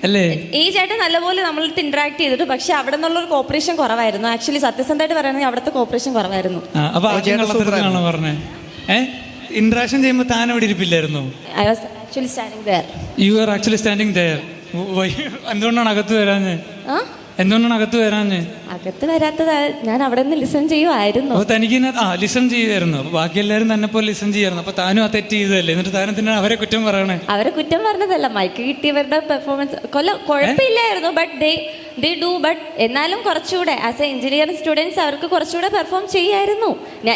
അല്ലേ? ഈ ചേട്ടൻ നല്ലപോലെ നമ്മളടുത്ത് ഇന്ററാക്ട് ചെയ്തിട്ട്, പക്ഷെ അവിടെ നിന്നുള്ള ഒരു കോപ്പറേഷൻ കുറവായിരുന്നു. ആക്ച്വലി സത്യസന്ധമായിട്ട് പറയുകയാണെങ്കിൽ അവിടുത്തെ കോപ്പറേഷൻ കുറവായിരുന്നു. പറഞ്ഞേ ഇന്ററാക്ഷൻ ചെയ്യുമ്പോൾ താൻ അവിടെ ഇരിപ്പില്ലായിരുന്നു? I was actually standing there. You are actually standing there. എന്തുകൊണ്ടാണ് അകത്ത് വരാഞ്ഞ്? അകത്ത് വരാത്തത് ഞാൻ അവിടെ നിന്ന് ലിസൺ ചെയ്യുമായിരുന്നു. തനിക്ക് ലിസൺ ചെയ്യുമായിരുന്നു. ബാക്കി എല്ലാവരും തന്നെ പോലെ ലിസൺ ചെയ്യായിരുന്നു. അപ്പൊ താനും ആ തെറ്റ് ചെയ്തതല്ലേ? എന്നിട്ട് താനും തന്നെ അവരെ കുറ്റം പറയണേ? അവരെ കുറ്റം പറഞ്ഞതല്ല, മൈക്ക് കിട്ടിയവരുടെ പെർഫോമൻസ് കുഴപ്പമില്ലായിരുന്നു. But they do. ബട്ട് എന്നാലും കുറച്ചുകൂടെ ആസ് എ എഞ്ചിനീയറിംഗ് സ്റ്റുഡൻസ് അവർക്ക് കുറച്ചുകൂടെ പെർഫോം ചെയ്യായിരുന്നു.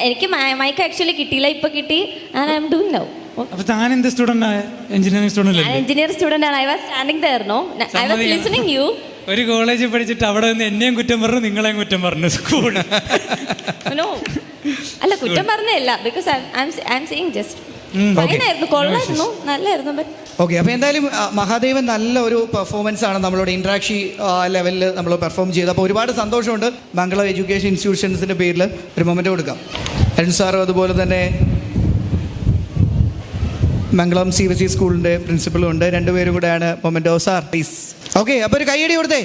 എനിക്ക് മൈക്ക് ആക്ച്വലി കിട്ടിയില്ല, ഇപ്പൊ കിട്ടി. And I am doing now. അപ്പൊ താൻ എന്ത് student? Engineering student? Engineering student ആണ്. I was standing there. No, I was listening U. ഒരു കോളേജിൽ പഠിച്ചിട്ട് അവിടെ നിന്ന് എന്നെയും കുറ്റം പറഞ്ഞു, നിങ്ങളെയും കുറ്റം പറഞ്ഞു. സ്കൂൾ അല്ല, കുറ്റം പറഞ്ഞല്ല. Because I am saying just fine ആയിരുന്നു, കൊള്ളായിരുന്നു, നല്ലായിരുന്നു. ബട്ട് ഓക്കെ, അപ്പോൾ എന്തായാലും മഹാദേവൻ നല്ല ഒരു പെർഫോമൻസ് ആണ് നമ്മളോട് ഇൻട്രാക്ഷി ലെവലിൽ നമ്മൾ പെർഫോം ചെയ്തത്. അപ്പോൾ ഒരുപാട് സന്തോഷമുണ്ട്. മംഗളം എഡ്യൂക്കേഷൻ ഇൻസ്റ്റിറ്റ്യൂഷൻസിൻ്റെ പേരിൽ ഒരു മൊമെൻ്റ് കൊടുക്കാം. അരുൺ സാറും അതുപോലെ തന്നെ മംഗളം CBSE സ്കൂളിൻ്റെ പ്രിൻസിപ്പളും ഉണ്ട്. രണ്ടുപേരും കൂടെയാണ് മൊമെൻ്റ്. Sir please. ഓക്കെ, അപ്പോൾ ഒരു കൈയടി കൊടുത്തേ.